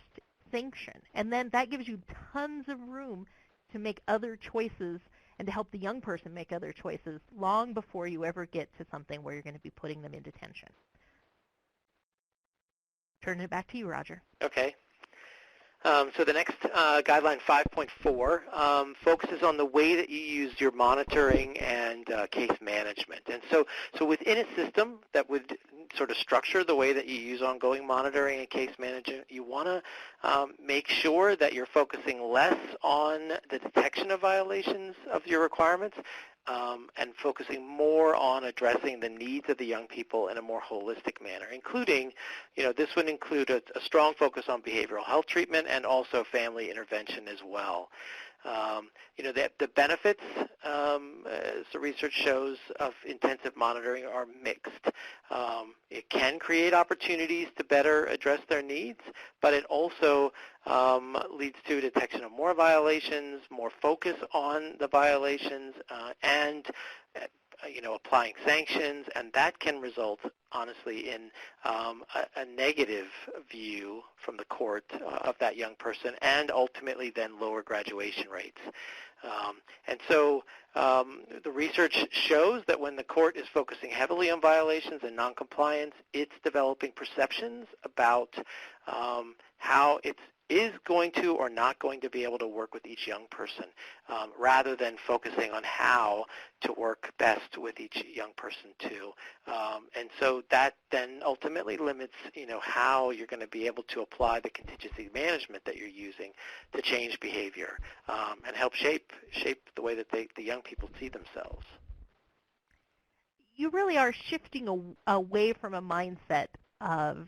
[SPEAKER 3] sanction. And then that gives you tons of room to make other choices and to help the young person make other choices long before you ever get to something where you're going to be putting them in detention. Turning it back to you, Roger.
[SPEAKER 2] Okay. So the next guideline 5.4 focuses on the way that you use your monitoring and case management. And so within a system that would sort of structure the way that you use ongoing monitoring and case management, you want to make sure that you're focusing less on the detection of violations of your requirements and focusing more on addressing the needs of the young people in a more holistic manner, including, this would include a strong focus on behavioral health treatment and also family intervention as well. The benefits, as the research shows, of intensive monitoring are mixed. It can create opportunities to better address their needs, but it also leads to detection of more violations, more focus on the violations, and applying sanctions, and that can result, honestly, in a negative view from the court of that young person, and ultimately then lower graduation rates. And so the research shows that when the court is focusing heavily on violations and noncompliance, it's developing perceptions about how it is going to or not going to be able to work with each young person, rather than focusing on how to work best with each young person too. And so that then ultimately limits, how you're going to be able to apply the contingency management that you're using to change behavior and help shape the way that the young people see themselves.
[SPEAKER 3] You really are shifting away from a mindset of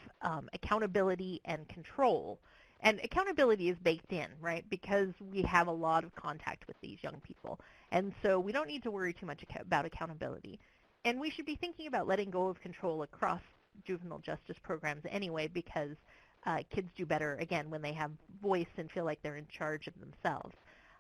[SPEAKER 3] accountability and control. And accountability is baked in, right, because we have a lot of contact with these young people. And so we don't need to worry too much about accountability. And we should be thinking about letting go of control across juvenile justice programs anyway, because kids do better, again, when they have voice and feel like they're in charge of themselves.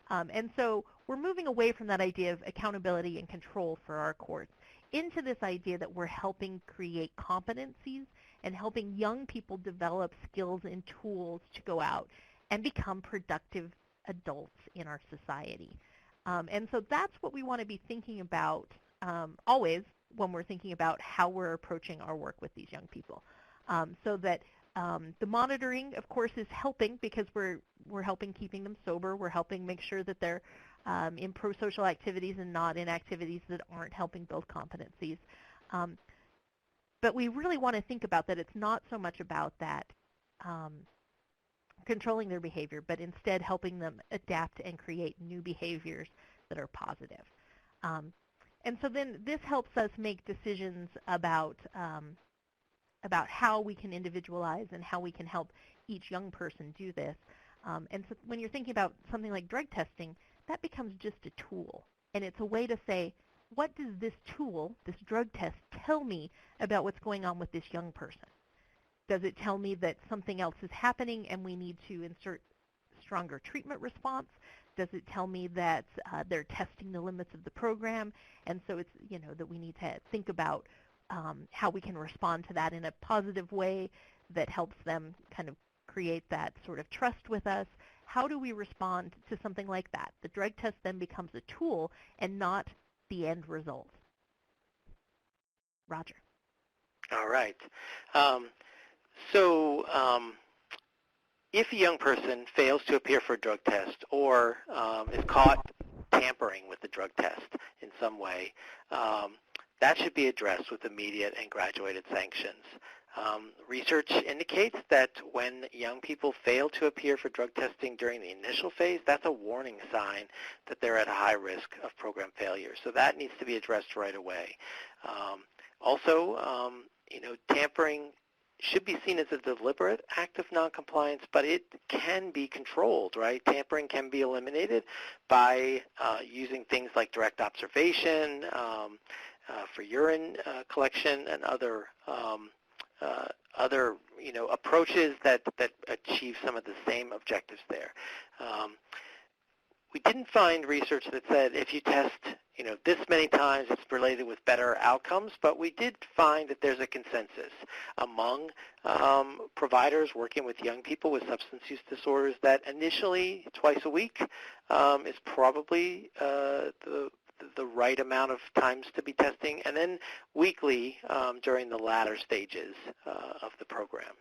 [SPEAKER 3] And so we're moving away from that idea of accountability and control for our courts into this idea that we're helping create competencies and helping young people develop skills and tools to go out and become productive adults in our society. And so that's what we want to be thinking about always when we're thinking about how we're approaching our work with these young people. So that the monitoring, of course, is helping because we're helping keeping them sober. We're helping make sure that they're in pro-social activities and not in activities that aren't helping build competencies. But we really want to think about that it's not so much about that controlling their behavior, but instead helping them adapt and create new behaviors that are positive. And so then this helps us make decisions about how we can individualize and how we can help each young person do this. And so when you're thinking about something like drug testing, that becomes just a tool. And it's a way to say, what does this tool, this drug test, tell me about what's going on with this young person? Does it tell me that something else is happening and we need to insert stronger treatment response? Does it tell me that they're testing the limits of the program? And so it's, that we need to think about how we can respond to that in a positive way that helps them kind of create that sort of trust with us. How do we respond to something like that? The drug test then becomes a tool and not the end result. Roger.
[SPEAKER 2] All right. If a young person fails to appear for a drug test or is caught tampering with the drug test in some way, that should be addressed with immediate and graduated sanctions. Research indicates that when young people fail to appear for drug testing during the initial phase, that's a warning sign that they're at a high risk of program failure. So that needs to be addressed right away. Tampering should be seen as a deliberate act of noncompliance, but it can be controlled, right? Tampering can be eliminated by using things like direct observation for urine collection and other approaches that achieve some of the same objectives there. We didn't find research that said if you test, this many times it's related with better outcomes, but we did find that there's a consensus among providers working with young people with substance use disorders that initially twice a week is probably the right amount of times to be testing, and then weekly during the latter stages of the program.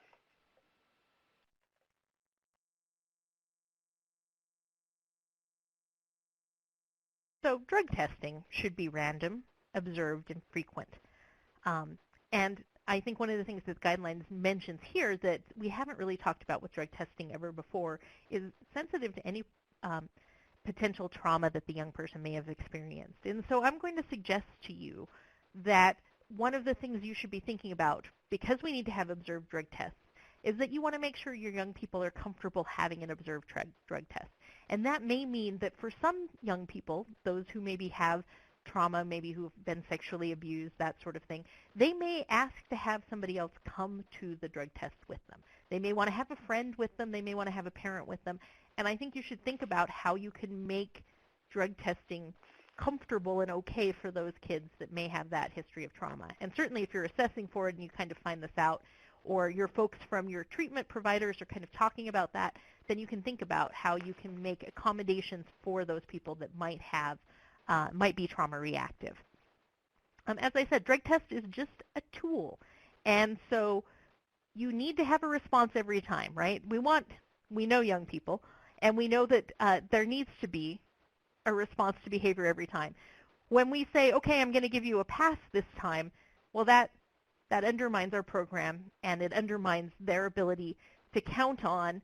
[SPEAKER 3] So drug testing should be random, observed, and frequent. And I think one of the things that Guidelines mentions here that we haven't really talked about with drug testing ever before is sensitive to any potential trauma that the young person may have experienced. And so I'm going to suggest to you that one of the things you should be thinking about, because we need to have observed drug tests, is that you want to make sure your young people are comfortable having an observed drug test. And that may mean that for some young people, those who maybe have trauma, maybe who have been sexually abused, that sort of thing, they may ask to have somebody else come to the drug test with them. They may want to have a friend with them. They may want to have a parent with them. And I think you should think about how you can make drug testing comfortable and okay for those kids that may have that history of trauma. And certainly if you're assessing for it and you kind of find this out, or your folks from your treatment providers are kind of talking about that, then you can think about how you can make accommodations for those people that might be trauma reactive. As I said, drug test is just a tool. And so you need to have a response every time, right? We know young people, and we know that there needs to be a response to behavior every time. When we say, okay, I'm going to give you a pass this time, well, that undermines our program, and it undermines their ability to count on,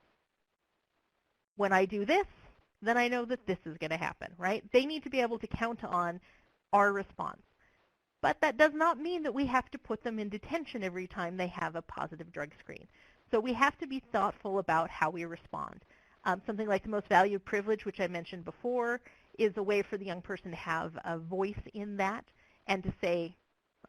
[SPEAKER 3] when I do this, then I know that this is going to happen, right? They need to be able to count on our response. But that does not mean that we have to put them in detention every time they have a positive drug screen. So we have to be thoughtful about how we respond. Something like the most valued privilege, which I mentioned before, is a way for the young person to have a voice in that and to say,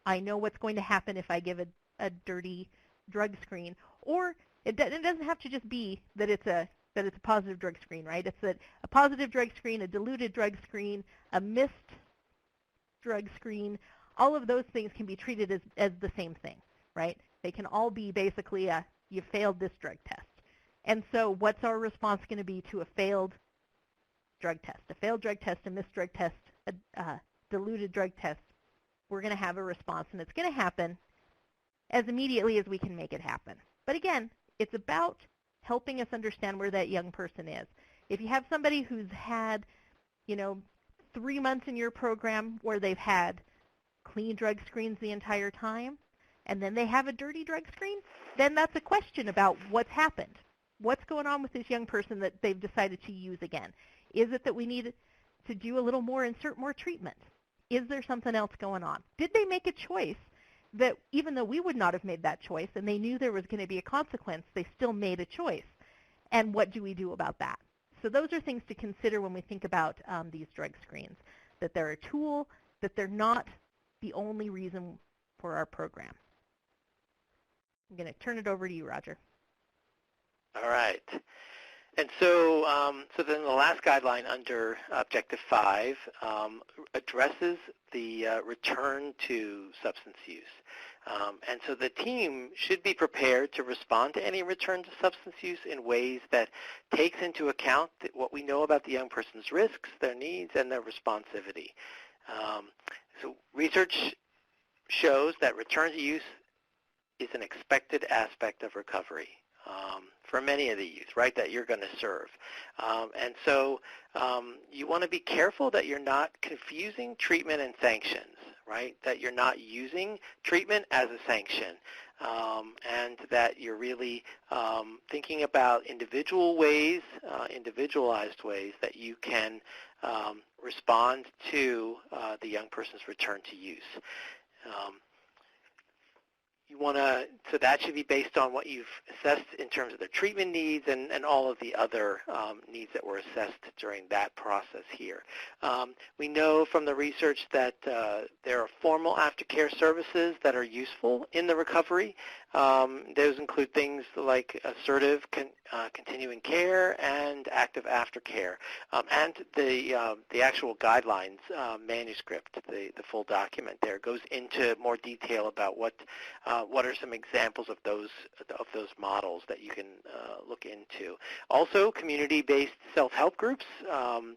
[SPEAKER 3] I know what's going to happen if I give a dirty drug screen. Or it doesn't have to just be that it's a positive drug screen, right? It's a positive drug screen, a diluted drug screen, a missed drug screen. All of those things can be treated as the same thing, right? They can all be basically you failed this drug test. And so what's our response going to be to a failed drug test? A failed drug test, a missed drug test, a diluted drug test. We're going to have a response, and it's going to happen as immediately as we can make it happen. But again, it's about helping us understand where that young person is. If you have somebody who's had, 3 months in your program where they've had clean drug screens the entire time, and then they have a dirty drug screen, then that's a question about what's happened. What's going on with this young person that they've decided to use again? Is it that we need to do a little more, insert more treatment? Is there something else going on? Did they make a choice that even though we would not have made that choice and they knew there was going to be a consequence, they still made a choice? And what do we do about that? So those are things to consider when we think about these drug screens, that they're a tool, that they're not the only reason for our program. I'm going to turn it over to you, Roger.
[SPEAKER 2] All right. And so, then the last guideline under Objective 5 addresses the return to substance use. And so the team should be prepared to respond to any return to substance use in ways that takes into account what we know about the young person's risks, their needs, and their responsivity. So research shows that return to use is an expected aspect of recovery for many of the youth, right, that you're going to serve. And so you want to be careful that you're not confusing treatment and sanctions, right, that you're not using treatment as a sanction, and that you're really thinking about individual ways, individualized ways that you can respond to the young person's return to use. You want to, so that should be based on what you've assessed in terms of their treatment needs and all of the other needs that were assessed during that process here. We know from the research that there are formal aftercare services that are useful in the recovery. Those include things like assertive continuing care and active aftercare. And the actual guidelines manuscript, the full document there, goes into more detail about what are some examples of those models that you can look into. Also, community-based self-help groups,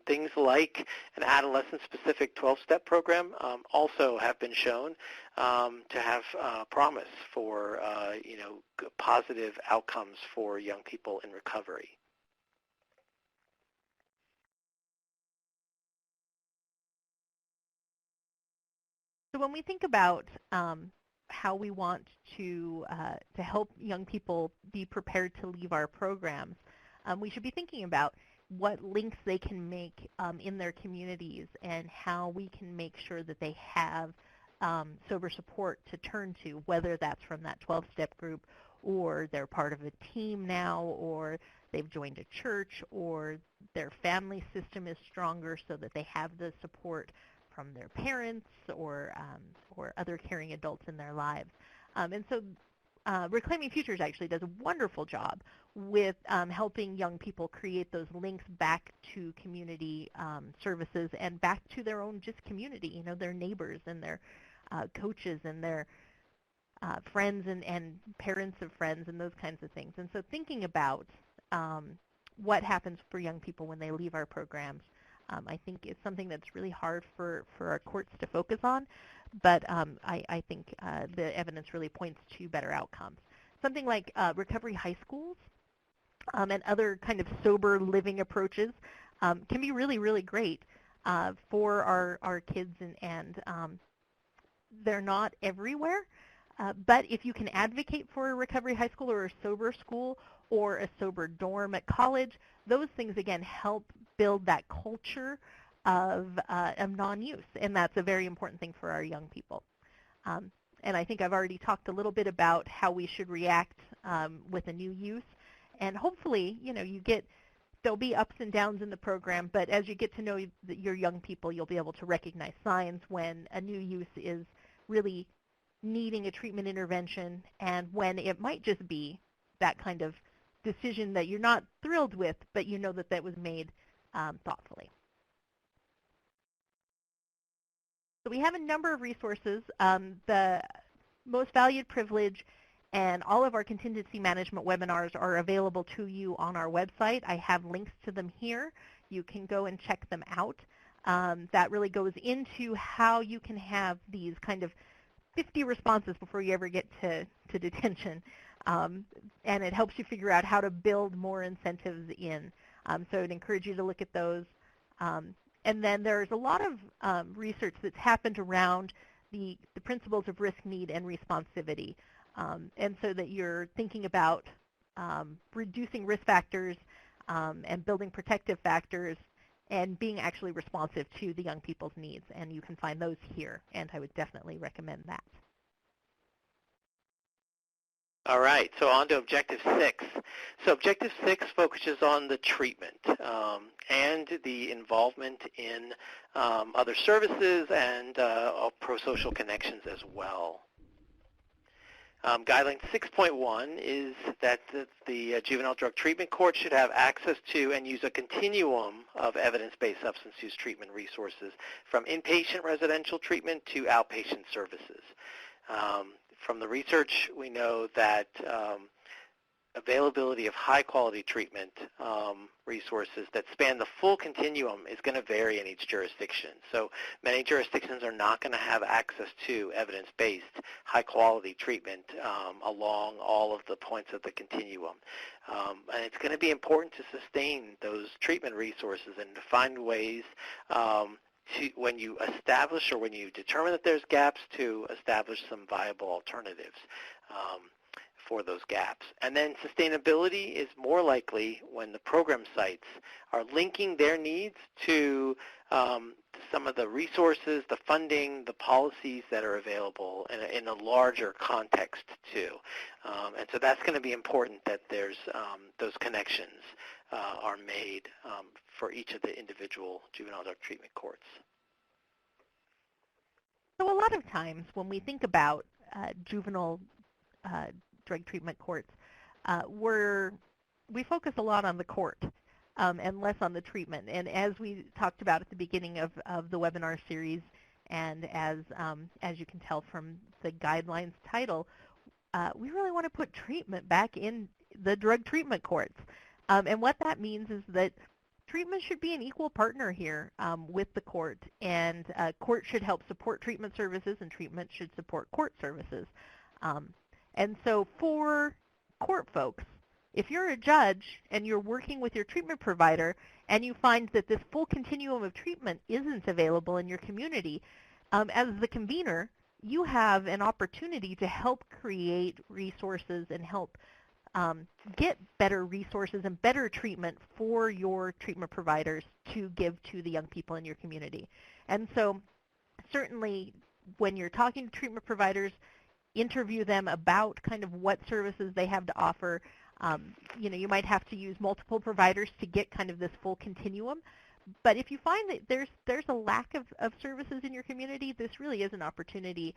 [SPEAKER 2] things like an adolescent-specific 12-step program, also have been shown to have promise for positive outcomes for young people in recovery.
[SPEAKER 3] So when we think about how we want to help young people be prepared to leave our programs, we should be thinking about what links they can make in their communities and how we can make sure that they have sober support to turn to, whether that's from that 12-step group or they're part of a team now, or they've joined a church, or their family system is stronger so that they have the support from their parents or other caring adults in their lives. And so Reclaiming Futures actually does a wonderful job with helping young people create those links back to community services and back to their own just community, their neighbors and their coaches and their friends and parents of friends and those kinds of things. And so thinking about what happens for young people when they leave our programs, I think it's something that's really hard for our courts to focus on, but I think the evidence really points to better outcomes. Something like recovery high schools and other kind of sober living approaches can be really, really great for our kids, and they're not everywhere. But if you can advocate for a recovery high school or a sober school or a sober dorm at college, those things, again, help build that culture of non-use, and that's a very important thing for our young people. And I think I've already talked a little bit about how we should react with a new use, and hopefully, there'll be ups and downs in the program, but as you get to know your young people, you'll be able to recognize signs when a new use is really needing a treatment intervention and when it might just be that kind of decision that you're not thrilled with, but you know that was made thoughtfully. So we have a number of resources. The Most Valued Privilege and all of our contingency management webinars are available to you on our website. I have links to them here. You can go and check them out. That really goes into how you can have these kind of 50 responses before you ever get to detention. And it helps you figure out how to build more incentives in. So I'd encourage you to look at those. And then there's a lot of research that's happened around the principles of risk, need, and responsivity. And so that you're thinking about reducing risk factors and building protective factors and being actually responsive to the young people's needs. And you can find those here, and I would definitely recommend that.
[SPEAKER 2] All right, so on to Objective 6. So Objective 6 focuses on the treatment and the involvement in other services and pro-social connections as well. Guideline 6.1 is that the Juvenile Drug Treatment Court should have access to and use a continuum of evidence-based substance use treatment resources from inpatient residential treatment to outpatient services. From the research, we know that availability of high-quality treatment resources that span the full continuum is going to vary in each jurisdiction. So many jurisdictions are not going to have access to evidence-based, high-quality treatment along all of the points of the continuum. And it's going to be important to sustain those treatment resources and to find ways when you establish or when you determine that there's gaps, to establish some viable alternatives for those gaps. And then sustainability is more likely when the program sites are linking their needs to some of the resources, the funding, the policies that are available in a larger context too. And so that's going to be important that there's those connections are made for each of the individual juvenile drug treatment courts.
[SPEAKER 3] So a lot of times when we think about juvenile drug treatment courts, we focus a lot on the court and less on the treatment. And as we talked about at the beginning of the webinar series, and as you can tell from the guidelines title, we really want to put treatment back in the drug treatment courts. And what that means is that treatment should be an equal partner here with the court, and court should help support treatment services, and treatment should support court services. And so for court folks, if you're a judge and you're working with your treatment provider and you find that this full continuum of treatment isn't available in your community, as the convener, you have an opportunity to help create resources and help get better resources and better treatment for your treatment providers to give to the young people in your community. And so certainly when you're talking to treatment providers, interview them about kind of what services they have to offer. You might have to use multiple providers to get kind of this full continuum, But if you find that there's a lack of services in your community, this really is an opportunity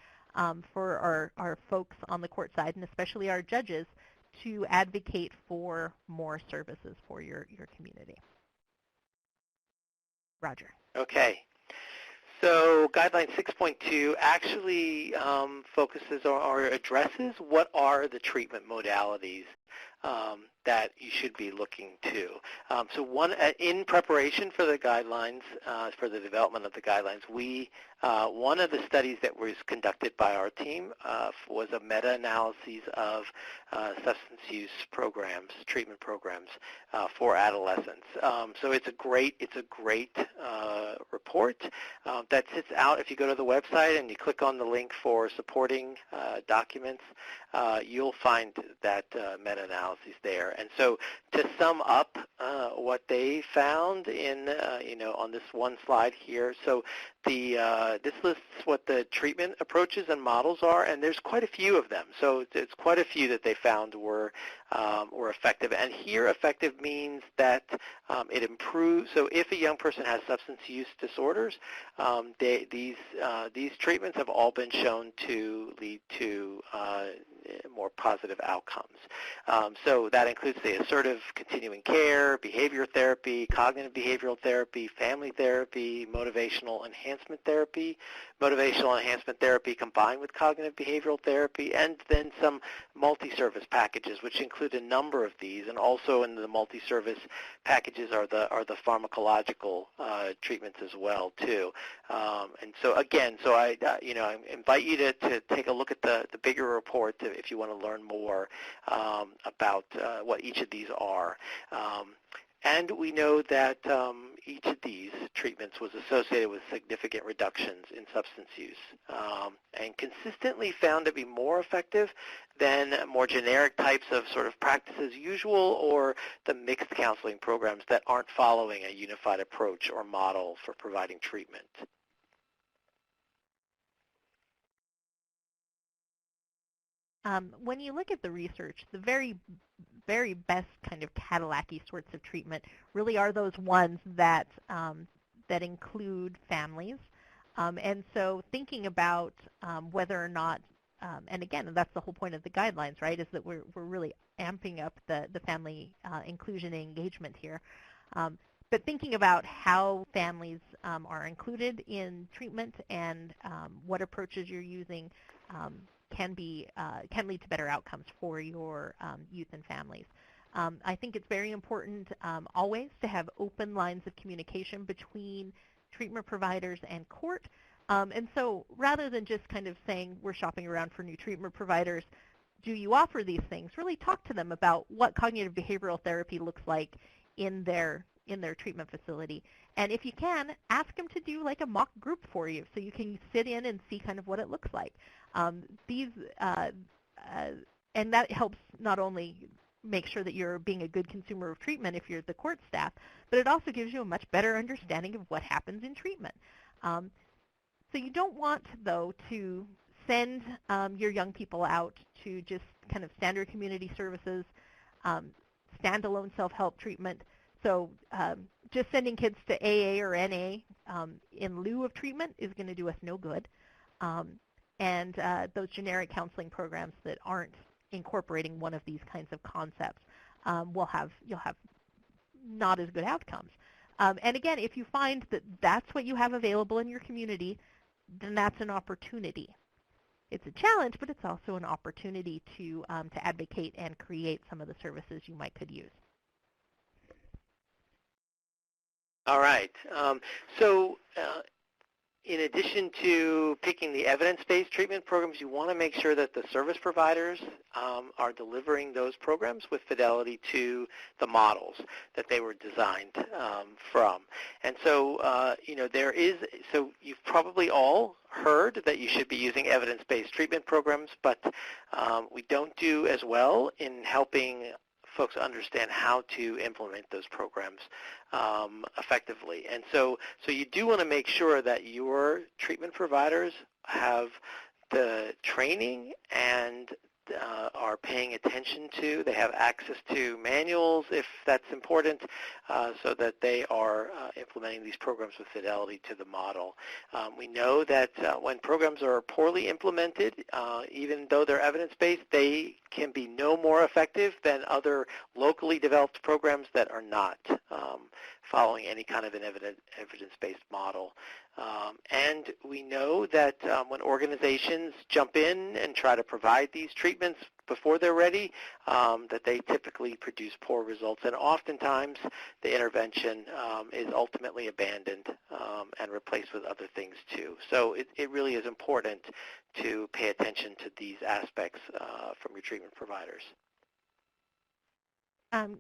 [SPEAKER 3] for our folks on the court side, and especially our judges, to advocate for more services for your community. Roger.
[SPEAKER 2] Okay. So Guideline 6.2 actually focuses or addresses what are the treatment modalities that you should be looking to. So in preparation for the guidelines, for the development of the guidelines, one of the studies that was conducted by our team was a meta-analysis of substance use programs, treatment programs for adolescents. So it's a great report that sits out. If you go to the website and you click on the link for supporting documents, you'll find that meta-analysis there. And so to sum up what they found in, on this one slide here, so this lists what the treatment approaches and models are, and there's quite a few of them. So it's quite a few that they found were effective. And here effective means that it improves. So if a young person has substance use disorders, these treatments have all been shown to lead to more positive outcomes. So that includes the assertive continuing care, behavior therapy, cognitive behavioral therapy, family therapy, motivational enhancement therapy combined with cognitive behavioral therapy, and then some multi-service packages, which include a number of these. And also in the multi-service packages are the pharmacological treatments as well too. And so again, I invite you to take a look at the bigger report if you want to learn more about what each of these are. And we know that each of these treatments was associated with significant reductions in substance use and consistently found to be more effective than more generic types of sort of practice as usual or the mixed counseling programs that aren't following a unified approach or model for providing treatment.
[SPEAKER 3] When you look at the research, the very best kind of Cadillac-y sorts of treatment really are those ones that that include families. And so thinking about whether or not, and again, that's the whole point of the guidelines, right, is that we're really amping up the family inclusion and engagement here. But thinking about how families are included in treatment and what approaches you're using can lead to better outcomes for your youth and families. I think it's very important always to have open lines of communication between treatment providers and court. And so rather than just kind of saying we're shopping around for new treatment providers, do you offer these things? Really talk to them about what cognitive behavioral therapy looks like in their treatment facility. And if you can, ask them to do like a mock group for you so you can sit in and see kind of what it looks like. And that helps not only make sure that you're being a good consumer of treatment if you're the court staff, but it also gives you a much better understanding of what happens in treatment. So you don't want, though, to send your young people out to just kind of standard community services, standalone self-help treatment. So just sending kids to AA or NA in lieu of treatment is going to do us no good. And those generic counseling programs that aren't incorporating one of these kinds of concepts you'll have not as good outcomes. And again, if you find that that's what you have available in your community, then that's an opportunity. It's a challenge, but it's also an opportunity to advocate and create some of the services you might could use.
[SPEAKER 2] All right. In addition to picking the evidence-based treatment programs, you want to make sure that the service providers are delivering those programs with fidelity to the models that they were designed from. And so, so you've probably all heard that you should be using evidence-based treatment programs, but we don't do as well in helping folks understand how to implement those programs effectively. And so you do want to make sure that your treatment providers have the training and are paying attention to. They have access to manuals if that's important, so that they are implementing these programs with fidelity to the model. We know that when programs are poorly implemented, even though they're evidence-based, they can be no more effective than other locally developed programs that are not following any kind of an evidence-based model. And we know that when organizations jump in and try to provide these treatments before they're ready, that they typically produce poor results. And oftentimes, the intervention is ultimately abandoned and replaced with other things too. So it really is important to pay attention to these aspects from your treatment providers.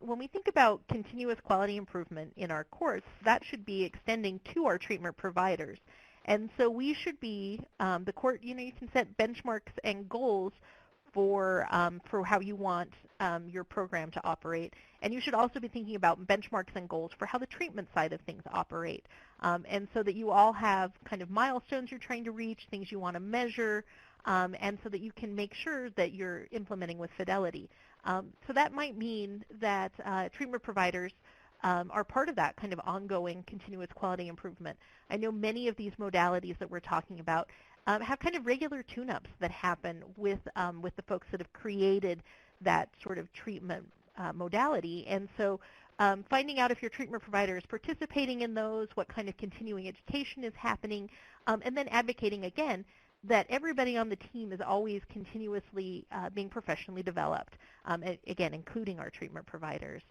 [SPEAKER 3] When we think about continuous quality improvement in our course, that should be extending to our treatment providers. And so we should be, the court, you can set benchmarks and goals for how you want your program to operate. And you should also be thinking about benchmarks and goals for how the treatment side of things operate. And so that you all have kind of milestones you're trying to reach, things you want to measure, and so that you can make sure that you're implementing with fidelity. So that might mean that treatment providers are part of that kind of ongoing continuous quality improvement. I know many of these modalities that we're talking about have kind of regular tune-ups that happen with the folks that have created that sort of treatment modality. And so finding out if your treatment provider is participating in those, what kind of continuing education is happening, and then advocating again that everybody on the team is always continuously being professionally developed, again, including our treatment providers,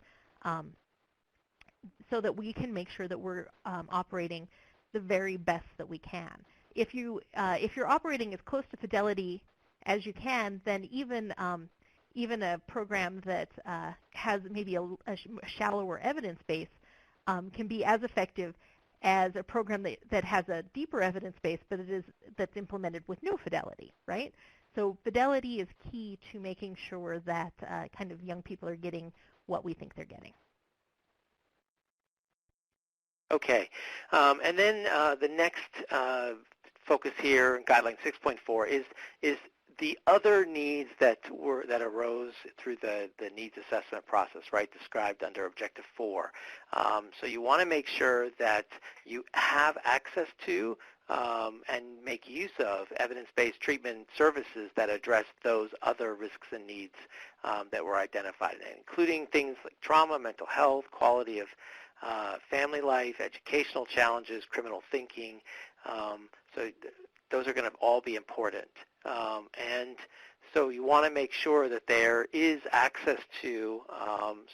[SPEAKER 3] so that we can make sure that we're operating the very best that we can. If you're operating as close to fidelity as you can, then even a program that has maybe a shallower evidence base can be as effective as a program that has a deeper evidence base, but that's implemented with no fidelity, right? So fidelity is key to making sure that kind of young people are getting what we think they're getting.
[SPEAKER 2] Okay, and then the next focus here in Guideline 6.4 is the other needs that arose through the needs assessment process, right, described under Objective 4. So you want to make sure that you have access to and make use of evidence-based treatment services that address those other risks and needs that were identified, including things like trauma, mental health, quality of family life, educational challenges, criminal thinking. So those are going to all be important. And so you want to make sure that there is access to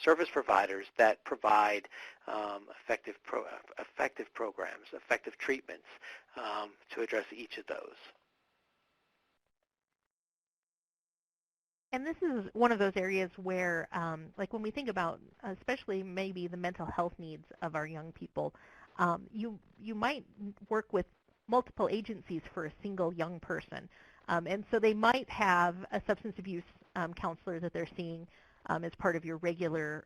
[SPEAKER 2] service providers that provide effective programs, effective treatments to address each of those.
[SPEAKER 3] And this is one of those areas where, like when we think about, especially maybe the mental health needs of our young people, you might work with multiple agencies for a single young person. And so they might have a substance abuse counselor that they're seeing as part of your regular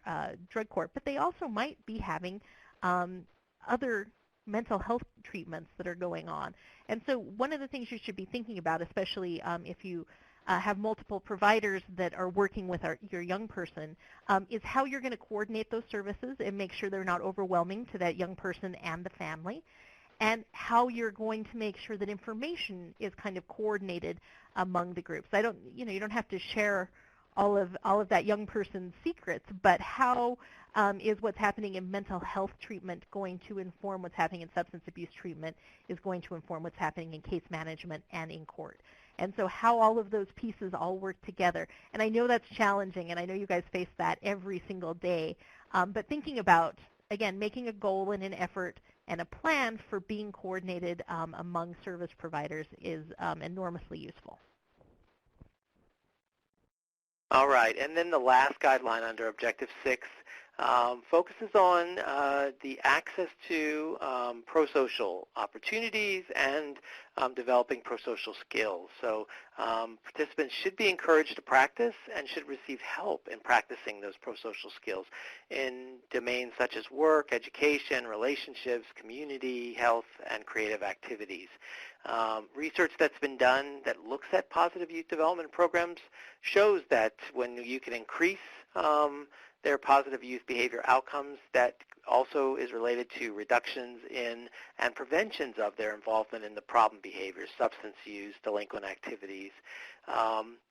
[SPEAKER 3] drug court, but they also might be having other mental health treatments that are going on. And so one of the things you should be thinking about, especially if you have multiple providers that are working with your young person, is how you're going to coordinate those services and make sure they're not overwhelming to that young person and the family, and how you're going to make sure that information is kind of coordinated among the groups. You don't have to share all of that young person's secrets, but how is what's happening in mental health treatment going to inform what's happening in substance abuse treatment, is going to inform what's happening in case management and in court. And so how all of those pieces all work together. And I know that's challenging, and I know you guys face that every single day, but thinking about, again, making a goal and an effort and a plan for being coordinated among service providers is enormously useful.
[SPEAKER 2] All right, and then the last guideline under Objective 6 focuses on the access to pro-social opportunities and developing pro-social skills. So participants should be encouraged to practice and should receive help in practicing those pro-social skills in domains such as work, education, relationships, community, health, and creative activities. Research that's been done that looks at positive youth development programs shows that when you can increase their positive youth behavior outcomes, that also is related to reductions in and preventions of their involvement in the problem behaviors, substance use, delinquent activities.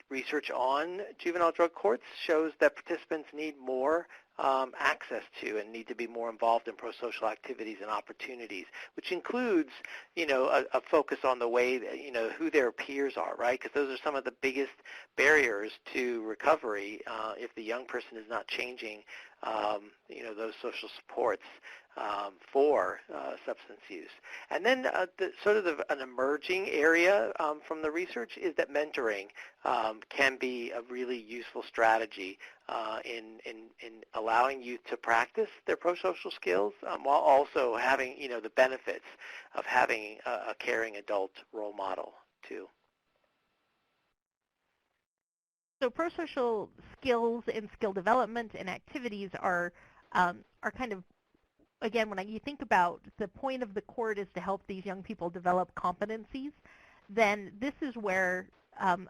[SPEAKER 2] Research on juvenile drug courts shows that participants need more access to and need to be more involved in pro-social activities and opportunities, which includes, a focus on the way that, who their peers are, right? Because those are some of the biggest barriers to recovery if the young person is not changing, those social supports for substance use. And then an emerging area from the research is that mentoring can be a really useful strategy in allowing youth to practice their pro-social skills while also having, the benefits of having a caring adult role model too.
[SPEAKER 3] So pro-social skills and skill development and activities are kind of, again, when you think about the point of the court is to help these young people develop competencies, then this is where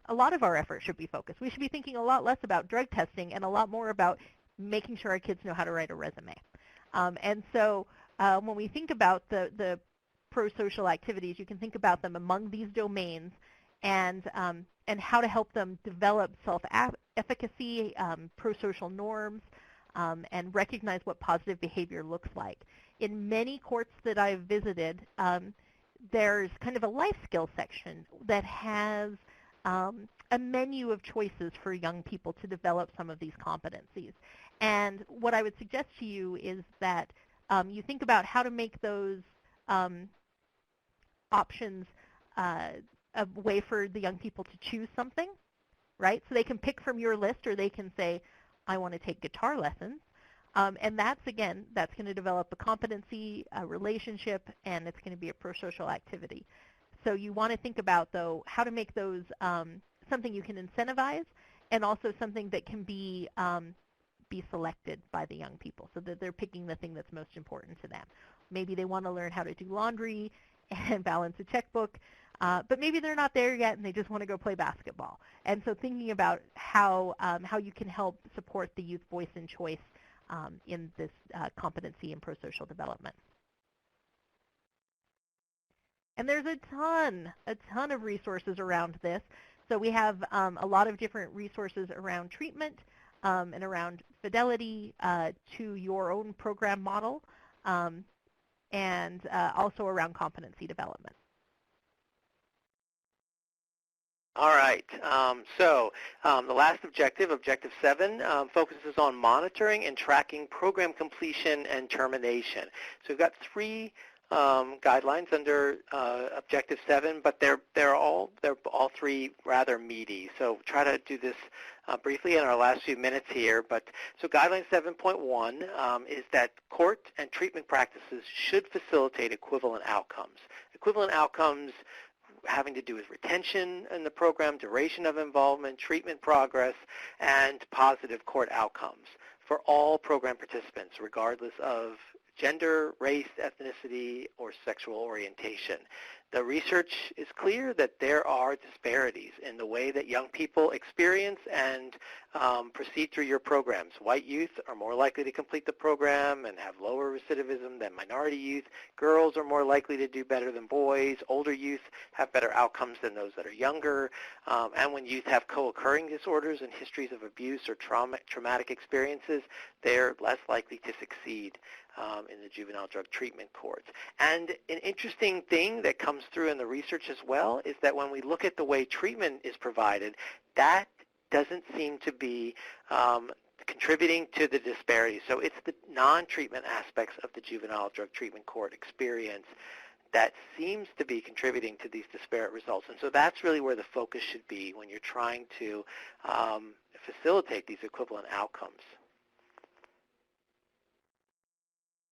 [SPEAKER 3] a lot of our efforts should be focused. We should be thinking a lot less about drug testing and a lot more about making sure our kids know how to write a resume. And so when we think about the pro-social activities, you can think about them among these domains and how to help them develop self-efficacy, pro-social norms, and recognize what positive behavior looks like. In many courts that I've visited, there's kind of a life skills section that has a menu of choices for young people to develop some of these competencies. And what I would suggest to you is that you think about how to make those options a way for the young people to choose something, right? So they can pick from your list, or they can say, I want to take guitar lessons. And that's going to develop a competency, a relationship, and it's going to be a pro-social activity. So you want to think about, though, how to make those something you can incentivize and also something that can be selected by the young people so that they're picking the thing that's most important to them. Maybe they want to learn how to do laundry and balance a checkbook, but maybe they're not there yet and they just want to go play basketball. And so thinking about how you can help support the youth voice and choice in this competency and pro-social development. And there's a ton of resources around this. So we have a lot of different resources around treatment and around fidelity to your own program model and also around competency development.
[SPEAKER 2] All right. The last objective, Objective 7, focuses on monitoring and tracking program completion and termination. So we've got 3 guidelines under Objective 7, but they're all 3 rather meaty. So try to do this briefly in our last few minutes here. But so Guideline 7.1 is that court and treatment practices should facilitate equivalent outcomes. Equivalent outcomes having to do with retention in the program, duration of involvement, treatment progress, and positive court outcomes for all program participants, regardless of gender, race, ethnicity, or sexual orientation. The research is clear that there are disparities in the way that young people experience and proceed through your programs. White youth are more likely to complete the program and have lower recidivism than minority youth. Girls are more likely to do better than boys. Older youth have better outcomes than those that are younger. And when youth have co-occurring disorders and histories of abuse or traumatic experiences, they're less likely to succeed in the Juvenile Drug Treatment Court. And an interesting thing that comes through in the research as well is that when we look at the way treatment is provided, that doesn't seem to be contributing to the disparity. So it's the non-treatment aspects of the Juvenile Drug Treatment Court experience that seems to be contributing to these disparate results. And so that's really where the focus should be when you're trying to facilitate these equivalent outcomes.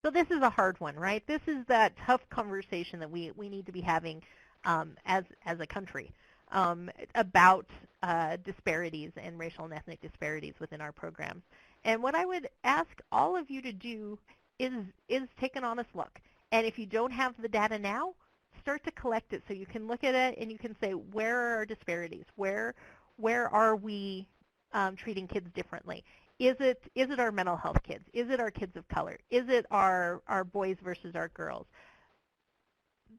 [SPEAKER 3] So this is a hard one, right? This is that tough conversation that we need to be having as a country about disparities and racial and ethnic disparities within our programs. And what I would ask all of you to do is take an honest look. And if you don't have the data now, start to collect it so you can look at it and you can say, where are our disparities? Where are we treating kids differently? Is it our mental health kids? Is it our kids of color? Is it our boys versus our girls?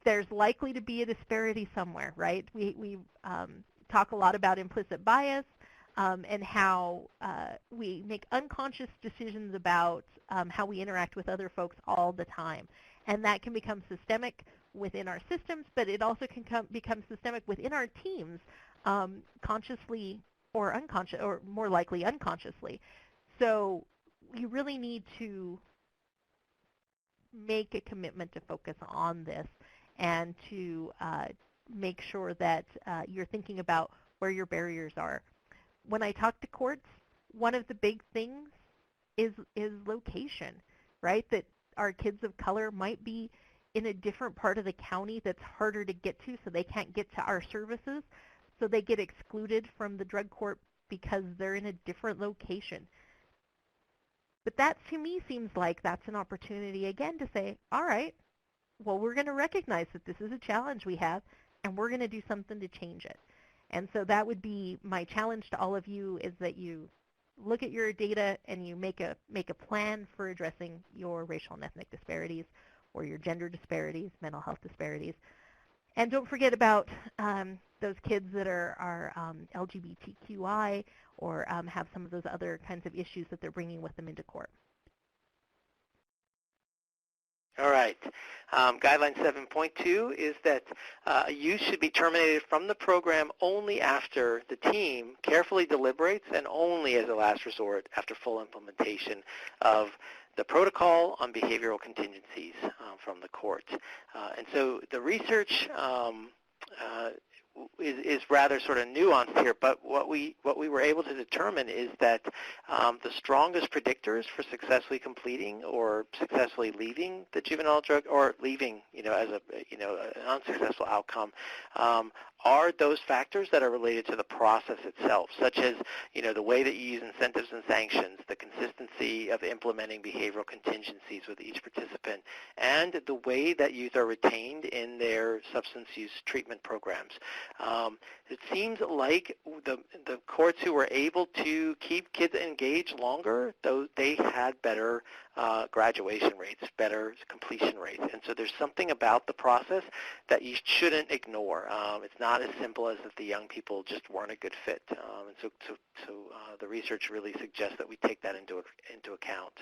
[SPEAKER 3] There's likely to be a disparity somewhere, right? We talk a lot about implicit bias and how we make unconscious decisions about how we interact with other folks all the time. And that can become systemic within our systems, but it also can become systemic within our teams, consciously or unconscious, or more likely unconsciously. So you really need to make a commitment to focus on this and to make sure that you're thinking about where your barriers are. When I talk to courts, one of the big things is location, right? That our kids of color might be in a different part of the county that's harder to get to, so they can't get to our services, so they get excluded from the drug court because they're in a different location. But that, to me, seems like that's an opportunity, again, to say, all right, well, we're going to recognize that this is a challenge we have, and we're going to do something to change it. And so that would be my challenge to all of you, is that you look at your data and you make a plan for addressing your racial and ethnic disparities or your gender disparities, mental health disparities. And don't forget about those kids that are LGBTQI or have some of those other kinds of issues that they're bringing with them into court.
[SPEAKER 2] All right. Guideline 7.2 is that youth should be terminated from the program only after the team carefully deliberates and only as a last resort after full implementation of the protocol on behavioral contingencies from the court. And so the research is rather sort of nuanced here, but what we were able to determine is that the strongest predictors for successfully completing or successfully leaving the juvenile drug, or leaving, as an unsuccessful outcome, are those factors that are related to the process itself, such as, the way that you use incentives and sanctions, the consistency of implementing behavioral contingencies with each participant, and the way that youth are retained in their substance use treatment programs. It seems like the courts who were able to keep kids engaged longer, though, they had better graduation rates, better completion rates. And so there's something about the process that you shouldn't ignore. It's not as simple as that the young people just weren't a good fit. And so the research really suggests that we take that into account.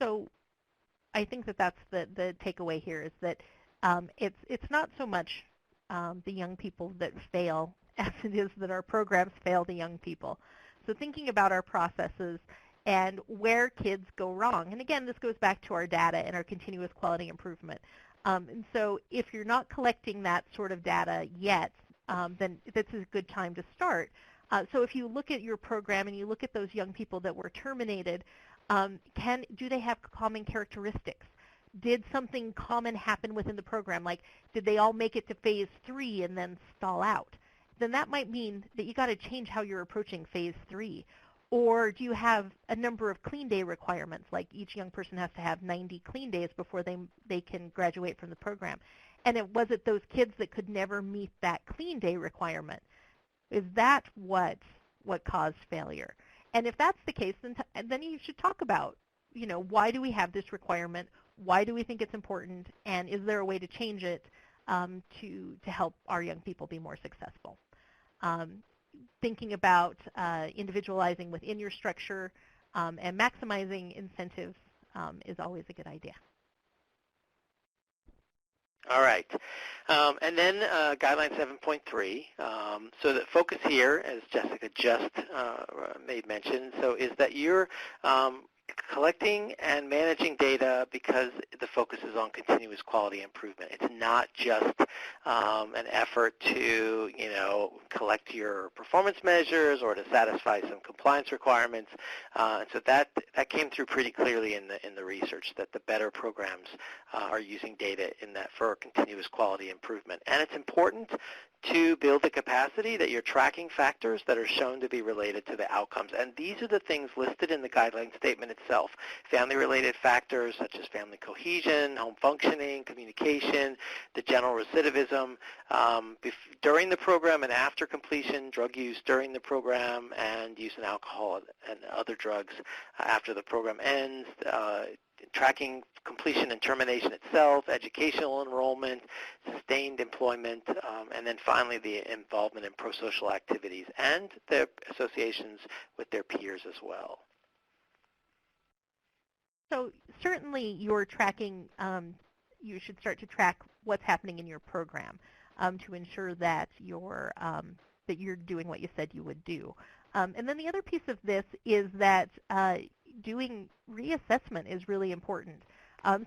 [SPEAKER 3] So I think that that's the takeaway here, is that it's not so much the young people that fail as it is that our programs fail the young people. So thinking about our processes and where kids go wrong. And again, this goes back to our data and our continuous quality improvement. And so if you're not collecting that sort of data yet, then this is a good time to start. So if you look at your program and you look at those young people that were terminated, do they have common characteristics? Did something common happen within the program? Like, did they all make it to phase 3 and then stall out? Then that might mean that you got to change how you're approaching phase 3. Or do you have a number of clean day requirements, like each young person has to have 90 clean days before they can graduate from the program? And was it those kids that could never meet that clean day requirement? Is that what caused failure? And if that's the case, then you should talk about, why do we have this requirement? Why do we think it's important? And is there a way to change it to help our young people be more successful? Thinking about individualizing within your structure and maximizing incentives is always a good idea.
[SPEAKER 2] All right. And then Guideline 7.3. So the focus here, as Jessica just made mention, so is that you're collecting and managing data because the focus is on continuous quality improvement. It's not just an effort to, collect your performance measures or to satisfy some compliance requirements. And so that came through pretty clearly in the research, that the better programs are using data in that for continuous quality improvement. And it's important to build the capacity that you're tracking factors that are shown to be related to the outcomes. And these are the things listed in the guideline statement itself. Family-related factors such as family cohesion, home functioning, communication, the general recidivism, during the program and after completion, drug use during the program, and use of alcohol and other drugs after the program ends, tracking completion and termination itself, educational enrollment, sustained employment, and then finally the involvement in pro-social activities and their associations with their peers as well.
[SPEAKER 3] So certainly you're tracking, you should start to track what's happening in your program to ensure that you're doing what you said you would do. And then the other piece of this is that doing reassessment is really important.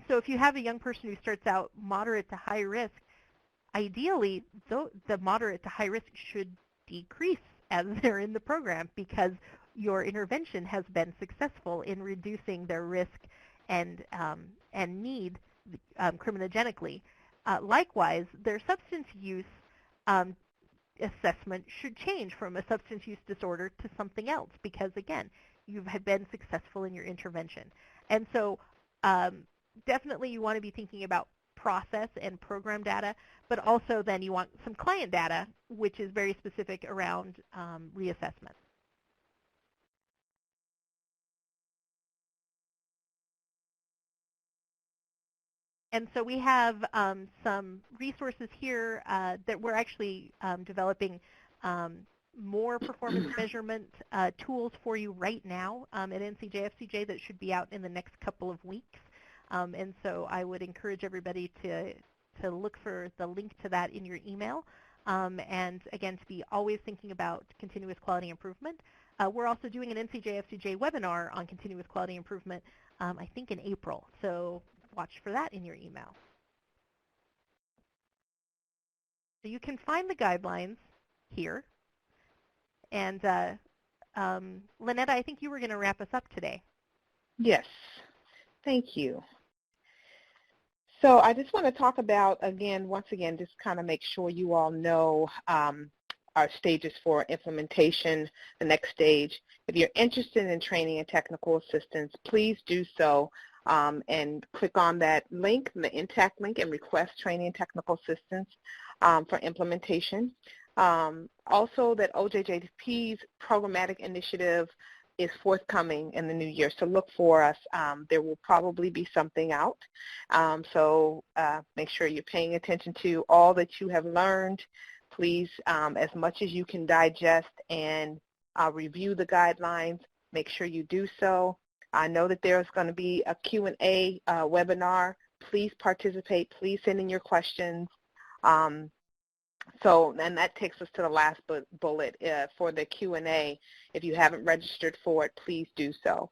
[SPEAKER 3] So if you have a young person who starts out moderate to high risk, ideally the moderate to high risk should decrease as they're in the program because your intervention has been successful in reducing their risk and need crimiноgenically. Likewise, their substance use assessment should change from a substance use disorder to something else because, again, you've been successful in your intervention. And so definitely you want to be thinking about process and program data, but also then you want some client data, which is very specific around reassessment. And so we have some resources here that we're actually developing more performance measurement tools for you right now at NCJFCJ that should be out in the next couple of weeks. And so I would encourage everybody to look for the link to that in your email. And again, to be always thinking about continuous quality improvement. We're also doing an NCJFCJ webinar on continuous quality improvement, I think in April. So watch for that in your email. So you can find the guidelines here. And Lynetta, I think you were going to wrap us up today.
[SPEAKER 4] Yes, thank you. So I just want to talk about, once again, just kind of make sure you all know our stages for implementation, the next stage. If you're interested in training and technical assistance, please do so. And click on that link, the INTACT link, and request training and technical assistance for implementation. Also, that OJJP's programmatic initiative is forthcoming in the new year, so look for us. There will probably be something out. So make sure you're paying attention to all that you have learned. Please, as much as you can digest and review the guidelines, make sure you do so. I know that there's going to be a Q&A webinar. Please participate. Please send in your questions. And that takes us to the last bullet for the Q&A. If you haven't registered for it, please do so.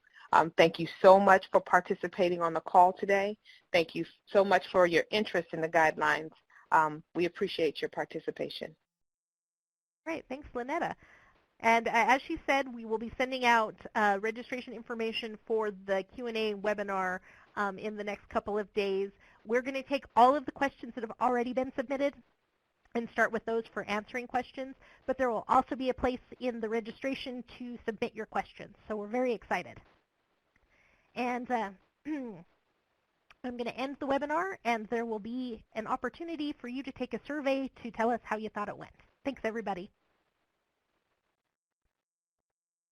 [SPEAKER 4] Thank you so much for participating on the call today. Thank you so much for your interest in the guidelines. We appreciate your participation.
[SPEAKER 3] Great. Thanks, Lynetta. And as she said, we will be sending out registration information for the Q&A webinar in the next couple of days. We're going to take all of the questions that have already been submitted and start with those for answering questions, but there will also be a place in the registration to submit your questions. So we're very excited. And I'm going to end the webinar, and there will be an opportunity for you to take a survey to tell us how you thought it went. Thanks, everybody.